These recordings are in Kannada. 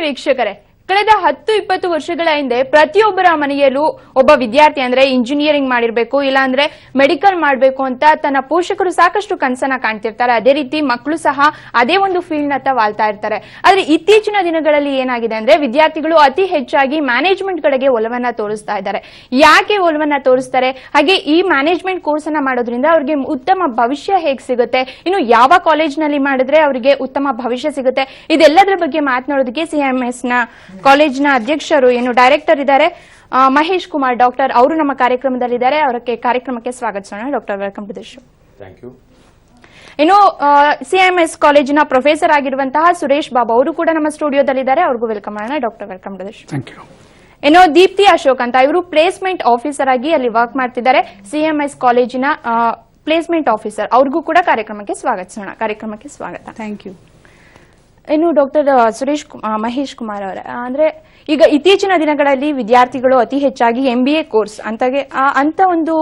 ವೀಕ್ಷಕರೇ, ಕಳೆದ 10-20 ವರ್ಷಗಳ ಹಿಂದೆ ಪ್ರತಿಯೊಬ್ಬರ ಮನೆಯಲ್ಲೂ ಒಬ್ಬ ವಿದ್ಯಾರ್ಥಿ ಅಂದ್ರೆ ಇಂಜಿನಿಯರಿಂಗ್ ಮಾಡಿರಬೇಕು, ಇಲ್ಲಾಂದ್ರೆ ಮೆಡಿಕಲ್ ಮಾಡಬೇಕು ಅಂತ ತನ್ನ ಪೋಷಕರು ಸಾಕಷ್ಟು ಕನಸನ್ನ ಕಾಣ್ತಿರ್ತಾರೆ. ಅದೇ ರೀತಿ ಮಕ್ಕಳು ಸಹ ಅದೇ ಒಂದು ಫೀಲ್ಡ್ ನತ್ತ ವಾಲ್ತಾ ಇರ್ತಾರೆ. ಆದ್ರೆ ಇತ್ತೀಚಿನ ದಿನಗಳಲ್ಲಿ ಏನಾಗಿದೆ ಅಂದ್ರೆ ವಿದ್ಯಾರ್ಥಿಗಳು ಅತಿ ಹೆಚ್ಚಾಗಿ ಮ್ಯಾನೇಜ್ಮೆಂಟ್ ಕಡೆಗೆ ಒಲವನ್ನ ತೋರಿಸ್ತಾ ಇದ್ದಾರೆ. ಯಾಕೆ ಒಲವನ್ನ ತೋರಿಸ್ತಾರೆ, ಹಾಗೆ ಈ ಮ್ಯಾನೇಜ್ಮೆಂಟ್ ಕೋರ್ಸ್ ಅನ್ನ ಮಾಡೋದ್ರಿಂದ ಅವರಿಗೆ ಉತ್ತಮ ಭವಿಷ್ಯ ಹೇಗೆ ಸಿಗುತ್ತೆ, ಇನ್ನು ಯಾವ ಕಾಲೇಜ್ ನಲ್ಲಿ ಮಾಡಿದ್ರೆ ಅವರಿಗೆ ಉತ್ತಮ ಭವಿಷ್ಯ ಸಿಗುತ್ತೆ, ಇದೆಲ್ಲದರ ಬಗ್ಗೆ ಮಾತನಾಡೋದಕ್ಕೆ ಸಿಎಂಎಸ್ ನ ಕಾಲೇಜಿನ ಅಧ್ಯಕ್ಷರು ಡೈರೆಕ್ಟರ್ ಇದ್ದಾರೆ ಮಹೇಶ್ ಕುಮಾರ್ ಡಾಕ್ಟರ್ ಅವರು ನಮ್ಮ ಕಾರ್ಯಕ್ರಮದಲ್ಲಿದ್ದಾರೆ. ಅವರಿಗೆ ಕಾರ್ಯಕ್ರಮಕ್ಕೆ ಸ್ವಾಗತಿಸೋಣ. Doctor, welcome to the show. Thank you. ಇನ್ನು ಸಿಎಂಎಸ್ ಕಾಲೇಜಿನ ಪ್ರೊಫೆಸರ್ ಆಗಿರುವಂತಹ ಸುರೇಶ್ ಬಾಬು ಅವರು ಕೂಡ ನಮ್ಮ ಸ್ಟುಡಿಯೋದಲ್ಲಿದ್ದಾರೆ. ಅವ್ರಿಗೂ ವೆಲ್ಕಮ್ ಮಾಡೋಣ. Doctor, welcome to the show. Thank you. ಇನ್ನು ದೀಪ್ತಿ ಅಶೋಕ್ ಅಂತ ಇವರು ಪ್ಲೇಸ್ಮೆಂಟ್ ಆಫೀಸರ್ ಆಗಿ ಅಲ್ಲಿ ವರ್ಕ್ ಮಾಡ್ತಿದ್ದಾರೆ. ಸಿಎಂಎಸ್ ಕಾಲೇಜಿನ ಪ್ಲೇಸ್ಮೆಂಟ್ ಆಫೀಸರ್, ಅವ್ರಿಗೂ ಕೂಡ ಕಾರ್ಯಕ್ರಮಕ್ಕೆ ಸ್ವಾಗತಿಸೋಣ. ಕಾರ್ಯಕ್ರಮಕ್ಕೆ ಸ್ವಾಗತ. Thank you. ಇನ್ನು ಡಾಕ್ಟರ್ ಮಹೇಶ್ ಕುಮಾರ್ ಅವರೇ, ಅಂದ್ರೆ ಈಗ ಇತ್ತೀಚಿನ ದಿನಗಳಲ್ಲಿ ವಿದ್ಯಾರ್ಥಿಗಳು ಅತಿ ಹೆಚ್ಚಾಗಿ MBA ಕೋರ್ಸ್ ಅಂತ ಒಂದು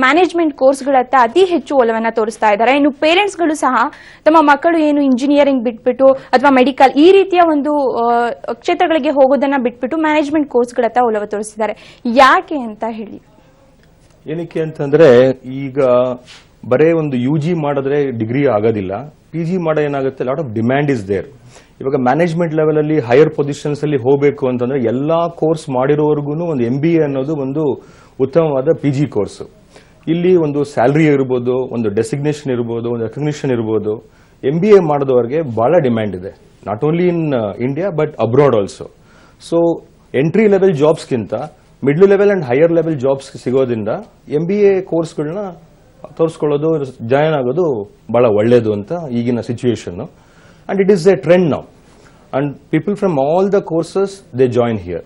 ಮ್ಯಾನೇಜ್ಮೆಂಟ್ ಕೋರ್ಸ್ಗಳತ್ತ ಅತಿ ಹೆಚ್ಚು ಒಲವನ್ನ ತೋರಿಸ್ತಾ ಇದ್ದಾರೆ. ಇನ್ನು ಪೇರೆಂಟ್ಸ್ ಗಳು ಸಹ ತಮ್ಮ ಮಕ್ಕಳು ಏನು ಇಂಜಿನಿಯರಿಂಗ್ ಬಿಟ್ಬಿಟ್ಟು ಅಥವಾ ಮೆಡಿಕಲ್ ಈ ರೀತಿಯ ಒಂದು ಕ್ಷೇತ್ರಗಳಿಗೆ ಹೋಗೋದನ್ನ ಬಿಟ್ಬಿಟ್ಟು ಮ್ಯಾನೇಜ್ಮೆಂಟ್ ಕೋರ್ಸ್ಗಳತ್ತ ಒಲವು ತೋರಿಸ್ತಿದ್ದಾರೆ. ಯಾಕೆ ಅಂತ ಹೇಳಿ? ಏನಕ್ಕೆ ಅಂತಂದ್ರೆ ಈಗ ಬರೇ ಒಂದು UG ಮಾಡಿದ್ರೆ ಡಿಗ್ರಿ ಆಗೋದಿಲ್ಲ. PG ಮಾಡೋ ಏನಾಗುತ್ತೆ, lot of demand is there. ಇವಾಗ ಮ್ಯಾನೇಜ್ಮೆಂಟ್ ಲೆವೆಲ್ ಅಲ್ಲಿ ಹೈಯರ್ ಪೊಸಿಷನ್ಸ್ ಅಲ್ಲಿ ಹೋಗಬೇಕು ಅಂತಂದ್ರೆ ಎಲ್ಲಾ ಕೋರ್ಸ್ ಮಾಡಿರೋವರೆಗೂ ಒಂದು MBA ಅನ್ನೋದು ಒಂದು ಉತ್ತಮವಾದ PG ಕೋರ್ಸ್. ಇಲ್ಲಿ ಒಂದು ಸ್ಯಾಲರಿ ಇರ್ಬೋದು, ಒಂದು ಡೆಸಿಗ್ನೇಷನ್ ಇರ್ಬೋದು, ಒಂದು ರೆಕಗ್ನಿಷನ್ ಇರ್ಬೋದು. MBA ಮಾಡಿದವರಿಗೆ ಬಹಳ ಡಿಮ್ಯಾಂಡ್ ಇದೆ, not only in India but abroad also. So entry level ಜಾಬ್ಸ್ಗಿಂತ middle level and higher level jobs ಸಿಗೋದ್ರಿಂದ MBA ಕೋರ್ಸ್ಗಳನ್ನ ತೋರಿಸ್ಕೊಳ್ಳೋದು, ಜಾಯಿನ್ ಆಗೋದು ಬಹಳ ಒಳ್ಳೇದು ಅಂತ ಈಗಿನ situation. And it is a trend now, and people from all the courses they join here.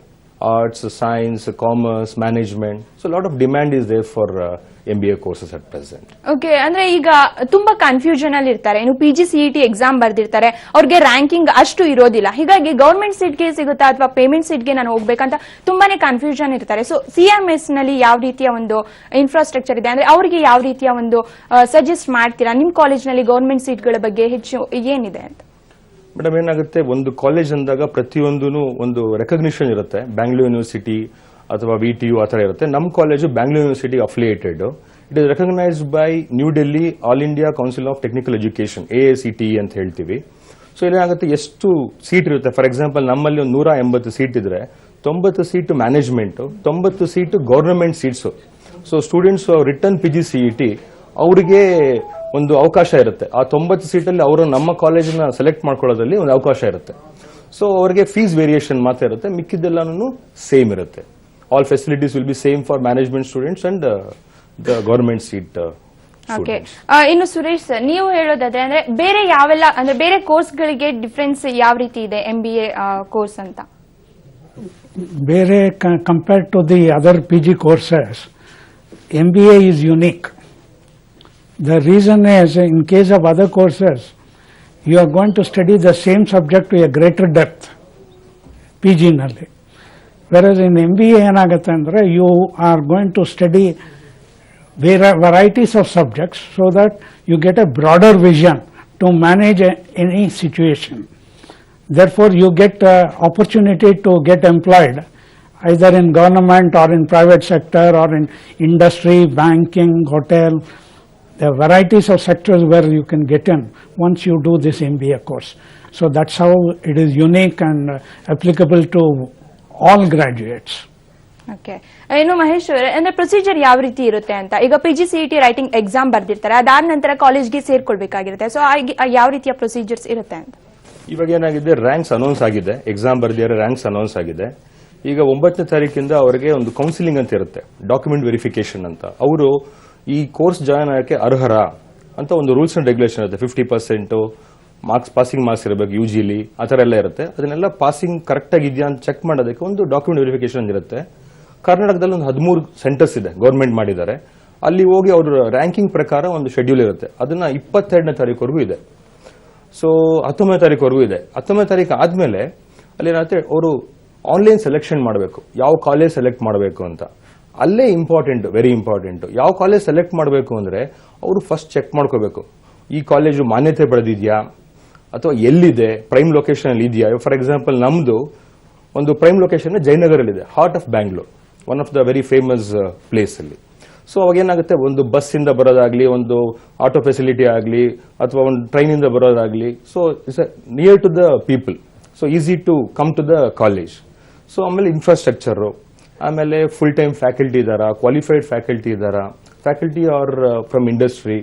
Arts, science, commerce, management. So lot of demand is there for MBA courses at present. Okay, ಅಂದ್ರೆ ಈಗ ತುಂಬಾ ಕನ್ಫ್ಯೂಷನ್ ಅಲ್ಲಿ ಇರ್ತಾರೆ. ಇನ್ನು PG CET ಎಕ್ಸಾಮ್ ಬರ್ದಿರ್ತಾರೆ, ಅವ್ರಿಗೆ ರ್ಯಾಂಕಿಂಗ್ ಅಷ್ಟು ಇರೋದಿಲ್ಲ. ಹೀಗಾಗಿ ಗವರ್ಮೆಂಟ್ ಸೀಟ್ಗೆ ಸಿಗುತ್ತಾ ಅಥವಾ ಪೇಮೆಂಟ್ ಸೀಟ್ಗೆ ನಾನು ಹೋಗ್ಬೇಕಂತ ತುಂಬಾನೇ ಕನ್ಫ್ಯೂಷನ್ ಇರ್ತಾರೆ. ಸೊ CMS ನಲ್ಲಿ ಯಾವ ರೀತಿಯ ಒಂದು ಇನ್ಫ್ರಾಸ್ಟ್ರಕ್ಚರ್ ಇದೆ, ಅಂದ್ರೆ ಅವರಿಗೆ ಯಾವ ರೀತಿಯ ಒಂದು ಸಜೆಸ್ಟ್ ಮಾಡ್ತೀರಾ? ನಿಮ್ ಕಾಲೇಜ್ ನಲ್ಲಿ ಗವರ್ಮೆಂಟ್ ಸೀಟ್ಗಳ ಬಗ್ಗೆ ಹೆಚ್ಚು ಏನಿದೆ ಅಂತ? ಮೇಡಮ್, ಏನಾಗುತ್ತೆ, ಒಂದು ಕಾಲೇಜ್ ಅಂದಾಗ ಪ್ರತಿಯೊಂದೂ ಒಂದು ರೆಕಗ್ನಿಷನ್ ಇರುತ್ತೆ. ಬ್ಯಾಂಗ್ಳೂರ್ ಯೂನಿವರ್ಸಿಟಿ ಅಥವಾ VTU ಆ ಥರ ಇರುತ್ತೆ. ನಮ್ಮ college Bangalore university affiliated. It is recognised by new Delhi all India council of technical education, AICTE ಅಂತ ಹೇಳ್ತೀವಿ. ಸೊ ಇಲ್ಲೇನಾಗುತ್ತೆ, ಎಷ್ಟು ಸೀಟ್ ಇರುತ್ತೆ, ಫಾರ್ ಎಕ್ಸಾಂಪಲ್ ನಮ್ಮಲ್ಲಿ ಒಂದು 180 ಸೀಟ್ ಇದ್ರೆ 90 seat management, 90 seat government seats. So students return PG CET ಅವರಿಗೆ ಒಂದು ಅವಕಾಶ ಇರುತ್ತೆ. ಆ 90 ಸೀಟಲ್ಲಿ ಅವರು ನಮ್ಮ ಕಾಲೇಜನ್ನ ಸೆಲೆಕ್ಟ್ ಮಾಡ್ಕೊಳ್ಳೋದ್ರಲ್ಲಿ ಒಂದು ಅವಕಾಶ ಇರುತ್ತೆ. ಸೊ ಅವರಿಗೆ ಫೀಸ್ ವೇರಿಯೇಷನ್ ಮಾತ್ರ ಇರುತ್ತೆ, ಮಿಕ್ಕಿದ್ದೆಲ್ಲನೂ ಸೇಮ್ ಇರುತ್ತೆ. All facilities will be same for management students and the government seat. Okay, ಇನ್ನು ಸುರೇಶ್ ಸರ್, ನೀವು ಹೇಳೋದಾದ್ರೆ ಅಂದ್ರೆ ಬೇರೆ ಯಾವೆಲ್ಲ ಅಂದ್ರೆ ಬೇರೆ ಕೋರ್ಸ್ಗಳಿಗೆ ಡಿಫರೆನ್ಸ್ ಯಾವ ರೀತಿ ಇದೆ MBA ಕೋರ್ಸ್ ಅಂತ? ಬೇರೆ compared to the other PG courses, MBA is unique. The reason is, in case of other courses, you are going to study the same subject to a greater depth, PG nalli. Whereas in MBA ಏನಾಗುತ್ತೆ ಅಂದ್ರೆ you are going to study varieties of subjects so that you get a broader vision to manage any situation. Therefore, you get opportunity to get employed either in government or in private sector or in industry, banking, hotel. There are varieties of sectors where you can get in once you do this MBA course. So that's how it is unique and applicable to all graduates. Okay, ಇನ್ನು ಮಹೇಶ್ ಅವರೇ, ಅಂದ್ರೆ ಪ್ರೊಸೀಜರ್ ಯಾವ ರೀತಿ ಇರುತ್ತೆ ಅಂತ? ಈಗ PG CET ರೈಟಿಂಗ್ ಎಕ್ಸಾಮ್ ಬರ್ದಿರ್ತಾರೆ, ಅದಾದ ನಂತರ ಕಾಲೇಜ್ಗೆ ಸೇರ್ಕೊಳ್ಬೇಕಾಗಿರುತ್ತೆ. ಸೊ ಯಾವ ರೀತಿಯ ಪ್ರೊಸೀಜರ್ಸ್ ಇರುತ್ತೆ ಅಂತ? ಇವಾಗ ಏನಾಗಿದೆ, ರ್ಯಾಂಕ್ಸ್ ಅನೌನ್ಸ್ ಆಗಿದೆ, ಎಕ್ಸಾಮ್ ಬರ್ದಿರೋ ರ್ಯಾಂಕ್ಸ್ ಅನೌನ್ಸ್ ಆಗಿದೆ. ಈಗ 9ನೇ ತಾರೀಕಿಂದ ಅವರಿಗೆ ಒಂದು ಕೌನ್ಸಿಲಿಂಗ್ ಅಂತ ಇರುತ್ತೆ, ಡಾಕ್ಯುಮೆಂಟ್ ವೆರಿಫಿಕೇಶನ್ ಅಂತ. ಅವರು ಈ ಕೋರ್ಸ್ ಜಾಯಿನ್ ಆಗಕ್ಕೆ ಅರ್ಹರ ಅಂತ ಒಂದು ರೂಲ್ಸ್ ಅಂಡ್ ರೆಗ್ಯುಲೇಷನ್ ಇರುತ್ತೆ. 50% ಮಾರ್ಕ್ಸ್, ಪಾಸಿಂಗ್ ಮಾರ್ಕ್ಸ್ ಇರಬೇಕು UGಲಿ, ಆ ಥರ ಎಲ್ಲ ಇರುತ್ತೆ. ಅದನ್ನೆಲ್ಲ ಪಾಸಿಂಗ್ ಕರೆಕ್ಟ್ ಆಗಿದೆಯಾ ಅಂತ ಚೆಕ್ ಮಾಡೋದಕ್ಕೆ ಒಂದು ಡಾಕ್ಯುಮೆಂಟ್ ವೆರಿಫಿಕೇಶನ್ ಇರುತ್ತೆ. ಕರ್ನಾಟಕದಲ್ಲಿ ಒಂದು 13 ಸೆಂಟರ್ಸ್ ಇದೆ, ಗವರ್ಮೆಂಟ್ ಮಾಡಿದ್ದಾರೆ. ಅಲ್ಲಿ ಹೋಗಿ ಅವ್ರ ರ್ಯಾಂಕಿಂಗ್ ಪ್ರಕಾರ ಒಂದು ಶೆಡ್ಯೂಲ್ ಇರುತ್ತೆ. ಅದನ್ನ 22ನೇ ತಾರೀಕುವರೆಗೂ ಇದೆ. ಸೊ 19ನೇ ತಾರೀಕುವರೆಗೂ ಇದೆ. 19ನೇ ತಾರೀಕು ಆದ್ಮೇಲೆ ಅಲ್ಲಿ ಏನಾಗುತ್ತೆ, ಅವರು ಆನ್ಲೈನ್ ಸೆಲೆಕ್ಷನ್ ಮಾಡಬೇಕು, ಯಾವ ಕಾಲೇಜ್ ಸೆಲೆಕ್ಟ್ ಮಾಡಬೇಕು ಅಂತ. ಅಲ್ಲೇ ಇಂಪಾರ್ಟೆಂಟ್, ವೆರಿ ಇಂಪಾರ್ಟೆಂಟ್. ಯಾವ ಕಾಲೇಜ್ ಸೆಲೆಕ್ಟ್ ಮಾಡಬೇಕು ಅಂದ್ರೆ ಅವರು ಫಸ್ಟ್ ಚೆಕ್ ಮಾಡ್ಕೋಬೇಕು, ಈ ಕಾಲೇಜು ಮಾನ್ಯತೆ ಪಡೆದಿದ್ಯಾ, ಅಥವಾ ಎಲ್ಲಿದೆ, ಪ್ರೈಮ್ ಲೊಕೇಶನ್ ಅಲ್ಲಿ ಇದೆಯಾ. ಫಾರ್ ಎಕ್ಸಾಂಪಲ್ ನಮ್ದು ಒಂದು ಪ್ರೈಮ್ ಲೊಕೇಶನ್ ಜಯನಗರ್ ಅಲ್ಲಿ ಇದೆ, heart of Bangalore, one of the very famous place ಅಲ್ಲಿ. ಸೊ ಅವಾಗ ಏನಾಗುತ್ತೆ, ಒಂದು ಬಸ್ ಇಂದ ಬರೋದಾಗ್ಲಿ, ಒಂದು ಆಟೋ ಫೆಸಿಲಿಟಿ ಆಗಲಿ, ಅಥವಾ ಒಂದು ಟ್ರೈನ್ ಇಂದ ಬರೋದಾಗ್ಲಿ, so it's near to the people, so easy to come to the college. So ಆಮೇಲೆ ಇನ್ಫ್ರಾಸ್ಟ್ರಕ್ಚರ್, ಆಮೇಲೆ ಫುಲ್ ಟೈಮ್ ಫ್ಯಾಕಲ್ಟಿ ಇದಾರಾ, ಕ್ವಾಲಿಫೈಡ್ ಫ್ಯಾಕಲ್ಟಿ ಇದಾರಾ, faculty are from industry,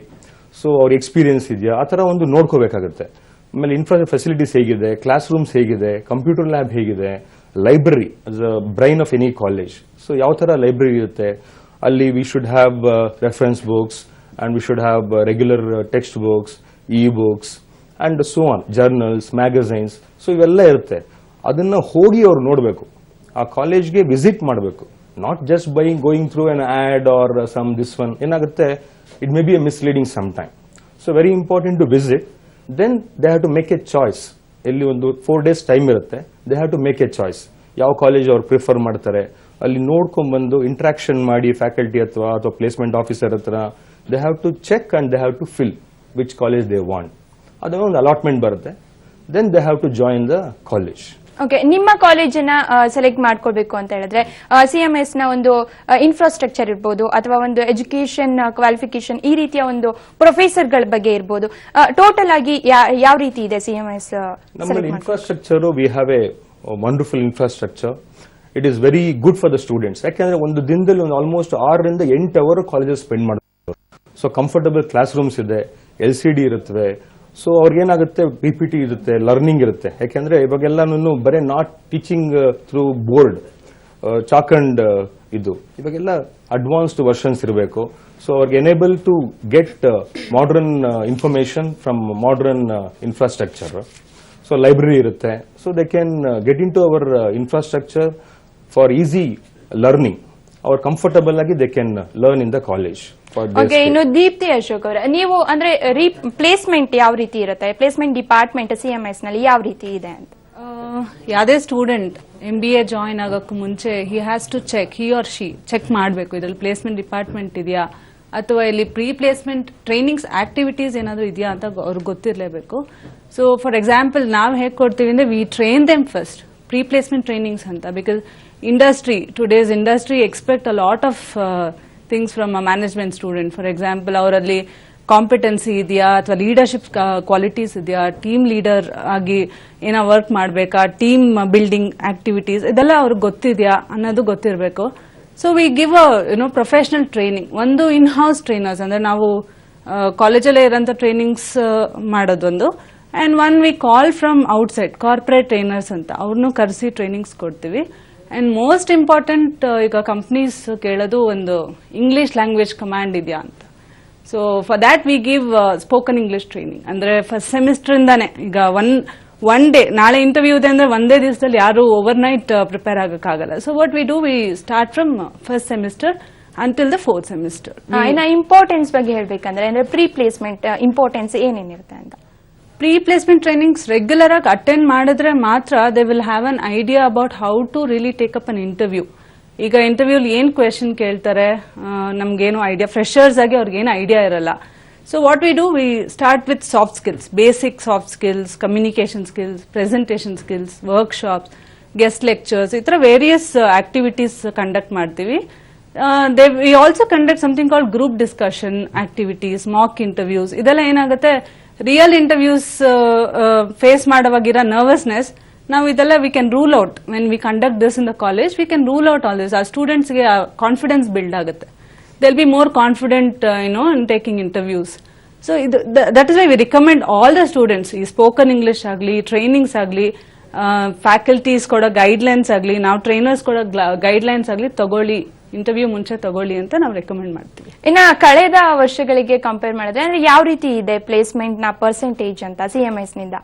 so ಅವ್ರ ಎಕ್ಸ್ಪೀರಿಯನ್ಸ್ ಇದೆಯಾ, ಆ ತರ ಒಂದು ನೋಡ್ಕೋಬೇಕಾಗುತ್ತೆ. ಆಮೇಲೆ ಫೆಸಿಲಿಟೀಸ್ ಹೇಗಿದೆ, ಕ್ಲಾಸ್ ರೂಮ್ಸ್ ಹೇಗಿದೆ, ಕಂಪ್ಯೂಟರ್ ಲ್ಯಾಬ್ ಹೇಗಿದೆ, library as a brain of any college. So ಯಾವ ತರ ಲೈಬ್ರರಿ ಇರುತ್ತೆ ಅಲ್ಲಿ, we should have reference books and V should have regular text books, E books and so on, journals, magazines. So ಇವೆಲ್ಲ ಇರುತ್ತೆ. ಅದನ್ನ ಹೋಗಿ ಅವ್ರು ನೋಡಬೇಕು, ಆ ಕಾಲೇಜ್ಗೆ ವಿಸಿಟ್ ಮಾಡಬೇಕು, not just by going through an ad or some this one. ಏನಾಗುತ್ತೆ, it may be a misleading some time. So very important to visit. Then they have to make a choice. ಇಲ್ಲಿ ಒಂದು 4 days ಟೈಮ್ ಇರುತ್ತೆ, they have to make a choice. ಯಾವ ಕಾಲೇಜ್ ಅವ್ರು ಪ್ರಿಫರ್ ಮಾಡ್ತಾರೆ ಅಲ್ಲಿ ನೋಡ್ಕೊಂಡ್ ಬಂದು ಇಂಟ್ರಾಕ್ಷನ್ ಮಾಡಿ ಫ್ಯಾಕಲ್ಟಿ ಅಥವಾ ಪ್ಲೇಸ್ಮೆಂಟ್ ಆಫೀಸರ್ ಹತ್ರ, they have to check and they have to fill which college they want. ಅದನ್ನ ಒಂದು ಅಲಾಟ್ಮೆಂಟ್ ಬರುತ್ತೆ. Then they have to join the college. Okay, ನಿಮ್ಮ ಕಾಲೇಜನ್ನ ಸೆಲೆಕ್ಟ್ ಮಾಡ್ಕೊಳ್ಬೇಕು ಅಂತ ಹೇಳಿದ್ರೆ CMS ನ ಒಂದು ಇನ್ಫ್ರಾಸ್ಟ್ರಕ್ಚರ್ ಇರ್ಬೋದು, ಅಥವಾ ಒಂದು ಎಜುಕೇಶನ್ ಕ್ವಾಲಿಫಿಕೇಶನ್, ಈ ರೀತಿಯ ಒಂದು ಪ್ರೊಫೆಸರ್ಗಳ ಬಗ್ಗೆ ಇರ್ಬೋದು, ಟೋಟಲ್ ಆಗಿ ಯಾವ ರೀತಿ ಇದೆ CMS? ನಮ್ಮಲ್ಲಿ infrastructure, we have a wonderful infrastructure. It is very good for the students. ಯಾಕೆಂದ್ರೆ ಒಂದು ದಿನದಲ್ಲಿ ಒಂದು ಆಲ್ಮೋಸ್ಟ್ 6 ರಿಂದ 8 ಅವರ್ ಕಾಲೇಜಸ್ ಸ್ಪೆಂಡ್ ಮಾಡ್ತಾರೆ. ಸೊ ಕಂಫರ್ಟಬಲ್ ಕ್ಲಾಸ್ ರೂಮ್ಸ್ ಇದೆ, LCD ಇರುತ್ತವೆ. ಸೊ ಅವ್ರಿಗೇನಾಗುತ್ತೆ, PPT ಇರುತ್ತೆ, ಲರ್ನಿಂಗ್ ಇರುತ್ತೆ. ಯಾಕೆಂದ್ರೆ ಇವಾಗೆಲ್ಲಾನು ಬರೀ not teaching through board, chalk and ಇದು, ಇವಾಗೆಲ್ಲ ಅಡ್ವಾನ್ಸ್ಡ್ ವರ್ಷನ್ಸ್ ಇರಬೇಕು. ಸೊ ಅವ್ರಿಗೆ enable to get modern information from modern infrastructure. So library ಇರುತ್ತೆ. So they can get in to our infrastructure for easy learning. ಅವ್ರು ಕಂಫರ್ಟಬಲ್ ಆಗಿ they can learn in the college. Okay, ಇನ್ನು ದೀಪ್ತಿ ಅಶೋಕ್ ಅವರ, ನೀವು ಅಂದ್ರೆ ಪ್ಲೇಸ್ಮೆಂಟ್ ಯಾವ ರೀತಿ ಇರುತ್ತೆ, ಪ್ಲೇಸ್ಮೆಂಟ್ ಡಿಪಾರ್ಟ್ಮೆಂಟ್ CMS ನಲ್ಲಿ ಯಾವ ರೀತಿ ಇದೆ ಅಂತ? ಯಾವುದೇ ಸ್ಟೂಡೆಂಟ್ MBA ಜಾಯಿನ್ ಆಗೋಕ್ಕೂ ಮುಂಚೆ he has to check, he or she check ಮಾಡಬೇಕು, ಇದರಲ್ಲಿ ಪ್ಲೇಸ್ಮೆಂಟ್ ಡಿಪಾರ್ಟ್ಮೆಂಟ್ ಇದೆಯಾ, ಅಥವಾ ಇಲ್ಲಿ ಪ್ರೀ ಪ್ಲೇಸ್ಮೆಂಟ್ ಟ್ರೈನಿಂಗ್ಸ್ ಆಕ್ಟಿವಿಟೀಸ್ ಏನಾದರೂ ಇದೆಯಾ ಅಂತ ಅವ್ರಿಗೆ ಗೊತ್ತಿರಲೇಬೇಕು. ಸೊ ಫಾರ್ ಎಕ್ಸಾಂಪಲ್ ನಾವು ಹೇಗೆ ಕೊಡ್ತೀವಿ ಅಂದರೆ, we train them first pre placement trainings ಅಂತ. Because today's industry expect a lot of things from a management student. For example ಅವರಲ್ಲಿ ಕಾಂಪಿಟೆನ್ಸಿ ಇದೆಯಾ, ಅಥವಾ ಲೀಡರ್ಶಿಪ್ ಕ್ವಾಲಿಟೀಸ್ ಇದೆಯಾ, ಟೀಮ್ ಲೀಡರ್ ಆಗಿ ಏನೋ ವರ್ಕ್ ಮಾಡಬೇಕಾ, ಟೀಮ್ ಬಿಲ್ಡಿಂಗ್ ಆಕ್ಟಿವಿಟೀಸ್, ಇದೆಲ್ಲ ಅವ್ರಿಗೆ ಗೊತ್ತಿದೆಯಾ ಅನ್ನೋದು ಗೊತ್ತಿರಬೇಕು. So we give a professional training. ಒಂದು ಇನ್ ಹೌಸ್ ಟ್ರೈನರ್ಸ್ ಅಂದ್ರೆ ನಾವು ಕಾಲೇಜಲ್ಲೇ ಇರೋಂಥ ಟ್ರೈನಿಂಗ್ಸ್ ಮಾಡೋದೊಂದು, and one we call from outside corporate trainers ಅಂತ, ಅವ್ರನ್ನೂ ಕರೆಸಿ ಟ್ರೈನಿಂಗ್ಸ್ ಕೊಡ್ತೀವಿ. ಅಂಡ್ ಮೋಸ್ಟ್ ಇಂಪಾರ್ಟೆಂಟ್, ಈಗ ಕಂಪ್ನೀಸ್ ಕೇಳೋದು ಒಂದು ಇಂಗ್ಲಿಷ್ ಲ್ಯಾಂಗ್ವೇಜ್ ಕಮಾಂಡ್ ಇದೆಯಾ ಅಂತ. So for that we give spoken English training. ಅಂದ್ರೆ ಫಸ್ಟ್ ಸೆಮಿಸ್ಟರ್ ಇಂದಾನೆ, ಈಗ ಒನ್ ಡೇ, ನಾಳೆ ಇಂಟರ್ವ್ಯೂ ಇದೆ ಅಂದ್ರೆ ಒಂದೇ ದಿವಸದಲ್ಲಿ ಯಾರು ಓವರ್ ನೈಟ್ ಪ್ರಿಪೇರ್ ಆಗಕ್ಕಾಗಲ್ಲ. So what we do, we start from first semester until the 4th semester. ಇನ್ನು ಇಂಪಾರ್ಟೆನ್ಸ್ ಬಗ್ಗೆ ಹೇಳ್ಬೇಕಂದ್ರೆ, ಅಂದ್ರೆ ಪ್ರೀ ಪ್ಲೇಸ್ಮೆಂಟ್ ಇಂಪಾರ್ಟೆನ್ಸ್ ಏನೇನಿರುತ್ತೆ ಅಂತ? ಪ್ರೀ ಪ್ಲೇಸ್ಮೆಂಟ್ ಟ್ರೈನಿಂಗ್ಸ್ ರೆಗ್ಯುಲರ್ ಆಗಿ ಅಟೆಂಡ್ ಮಾಡಿದ್ರೆ ಮಾತ್ರ they will have an idea about how to really take up an interview. ಈಗ ಇಂಟರ್ವ್ಯೂಲಿ ಏನ್ ಕ್ವೆಶನ್ ಕೇಳ್ತಾರೆ, ನಮ್ಗೇನು ಐಡಿಯಾ, ಫ್ರೆಶರ್ಸ್ ಆಗಿ ಅವ್ರಿಗೇನು ಐಡಿಯಾ ಇರಲ್ಲ. So what we do, we start with soft skills, basic soft skills, communication skills, presentation skills, workshops, guest lectures, ಈ ತರ ವೇರಿಯಸ್ ಆಕ್ಟಿವಿಟೀಸ್ ಕಂಡಕ್ಟ್ ಮಾಡ್ತೀವಿ. We also conduct something called group discussion activities, mock interviews. ಇದೆಲ್ಲ ಏನಾಗುತ್ತೆ, ರಿಯಲ್ ಇಂಟರ್ವ್ಯೂಸ್ ಫೇಸ್ ಮಾಡುವಾಗಿರೋ ನರ್ವಸ್ನೆಸ್ ನಾವು ಇದೆಲ್ಲ we can rule out. When we conduct this in the college, we can rule out all this. ಆ ಸ್ಟೂಡೆಂಟ್ಸ್ಗೆ ಕಾನ್ಫಿಡೆನ್ಸ್ ಬಿಲ್ಡ್ ಆಗುತ್ತೆ. They will be more confident in taking interviews. So that is why we recommend all the students, ಈ ಸ್ಪೋಕನ್ ಇಂಗ್ಲಿಷ್ ಆಗಲಿ, ಟ್ರೈನಿಂಗ್ಸ್ ಆಗಲಿ, ಫ್ಯಾಕಲ್ಟೀಸ್ ಕೊಡೋ ಗೈಡ್ಲೈನ್ಸ್ ಆಗಲಿ, ನಾವು ಟ್ರೈನರ್ಸ್ ಕೊಡೋ ಗೈಡ್ಲೈನ್ಸ್ ಆಗಲಿ ತಗೊಳ್ಳಿ, ಇಂಟರ್ವ್ಯೂ ಮುಂಚೆ ತಗೊಳ್ಳಿ ಅಂತ ನಾವು ರೆಕಮೆಂಡ್ ಮಾಡ್ತೀವಿ. ಇನ್ನ ಕಳೆದ ವರ್ಷಗಳಿಗೆ ಕಂಪೇರ್ ಮಾಡಿದ್ರೆ ಅಂದ್ರೆ ಯಾವ ರೀತಿ ಇದೆ ಪ್ಲೇಸ್ಮೆಂಟ್ ನ ಪರ್ಸೆಂಟೇಜ್ ಅಂತ CMS ನಿಂದ?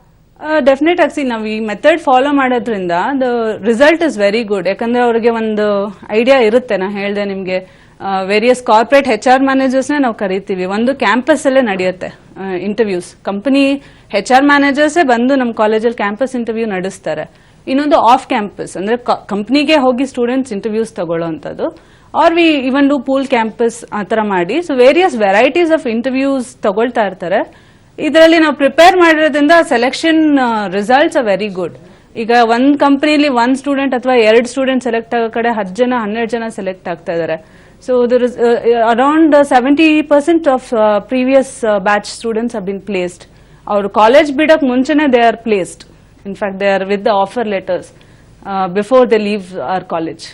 ಡೆಫಿನೆಟ್ ಆಗಿ ನಾವು ಈ ಮೆಥಡ್ ಫಾಲೋ ಮಾಡೋದ್ರಿಂದ the result is very good. ಯಾಕಂದ್ರೆ ಅವ್ರಿಗೆ ಒಂದು ಐಡಿಯಾ ಇರುತ್ತೆ. ನಾ ಹೇಳ್ದೆ ನಿಮ್ಗೆ, ವೇರಿಯಸ್ ಕಾರ್ಪೊರೇಟ್ HR ಮ್ಯಾನೇಜರ್ಸ್ ನಾವು ಕರಿತೀವಿ. ಒಂದು ಕ್ಯಾಂಪಸ್ ಅಲ್ಲೇ ನಡೆಯುತ್ತೆ ಇಂಟರ್ವ್ಯೂಸ್. ಕಂಪನಿ HR ಮ್ಯಾನೇಜರ್ಸೇ ಬಂದು ನಮ್ಮ ಕಾಲೇಜಲ್ಲಿ ಕ್ಯಾಂಪಸ್ ಇಂಟರ್ವ್ಯೂ ನಡೆಸ್ತಾರೆ. ಇನ್ನೊಂದು ಆಫ್ ಕ್ಯಾಂಪಸ್, ಅಂದ್ರೆ ಕಂಪನಿಗೆ ಹೋಗಿ ಸ್ಟೂಡೆಂಟ್ಸ್ ಇಂಟರ್ವ್ಯೂಸ್ ತಗೊಳ್ಳೋಂಥದ್ದು. Or we even do pool campus ಆ ತರ ಮಾಡಿ. So various varieties of interviews ತಗೊಳ್ತಾ ಇರ್ತಾರೆ. ಇದರಲ್ಲಿ ನಾವು ಪ್ರಿಪೇರ್ ಮಾಡಿರೋದ್ರಿಂದ selection results are very good. ಈಗ ಒಂದ್ ಕಂಪನಿಲಿ 1 ಸ್ಟೂಡೆಂಟ್ ಅಥವಾ 2 ಸ್ಟೂಡೆಂಟ್ ಸೆಲೆಕ್ಟ್ ಆಗೋ ಕಡೆ 10 ಜನ 12 ಜನ ಸೆಲೆಕ್ಟ್ ಆಗ್ತಾ ಇದಾರೆ. So around 70% of previous batch students have been placed. ಅವರು ಕಾಲೇಜ್ ಬಿಡಕ್ ಮುಂಚೆನೆ they are placed. In fact they are with the offer letters before they leave our college.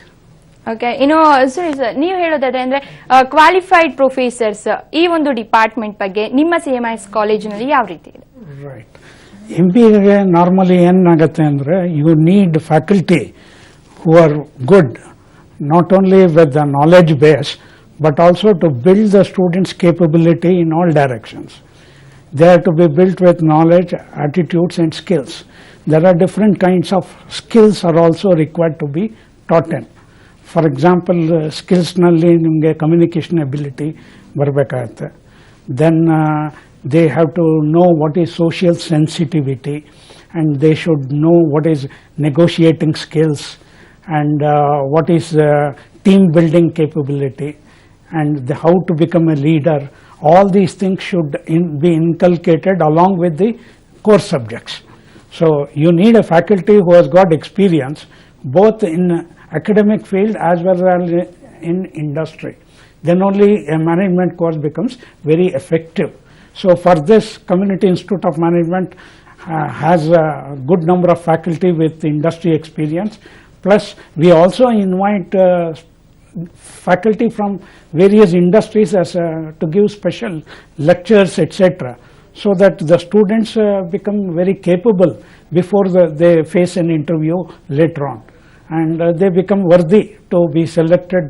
Okay, ಇನ್ನು ಸರಿ ಸರ್, ನೀವು ಹೇಳೋದಾದ್ರೆ ಅಂದ್ರೆ ಕ್ವಾಲಿಫೈಡ್ ಪ್ರೊಫೆಸರ್ಸ್ ಈ ಒಂದು ಡಿಪಾರ್ಟ್ಮೆಂಟ್ ಬಗ್ಗೆ ನಿಮ್ಮ CMS ಕಾಲೇಜಿನಲ್ಲಿ ಯಾವ ರೀತಿ ಇದೆ? ರೈಟ್. MBA ನಾರ್ಮಲಿ ಏನಾಗುತ್ತೆ ಅಂದ್ರೆ you need faculty who are good, not only with the knowledge base but also to build the students capability in all directions. They have to be built with knowledge, attitudes and skills. There are different kinds of skills are also required to be taught in. For example, skills nalli nimge communication ability barbekagutte. Then they have to know what is social sensitivity, and they should know what is negotiating skills and what is team building capability and how to become a leader. All these things should be inculcated along with the core subjects. So you need a faculty who has got experience both in academic field as well as in industry. Then only a management course becomes very effective. So for this, Community Institute of Management has a good number of faculty with industry experience. Plus we also invite faculty from various industries as to give special lectures, etc., so that the students become very capable before they face an interview later on, and they become worthy to be selected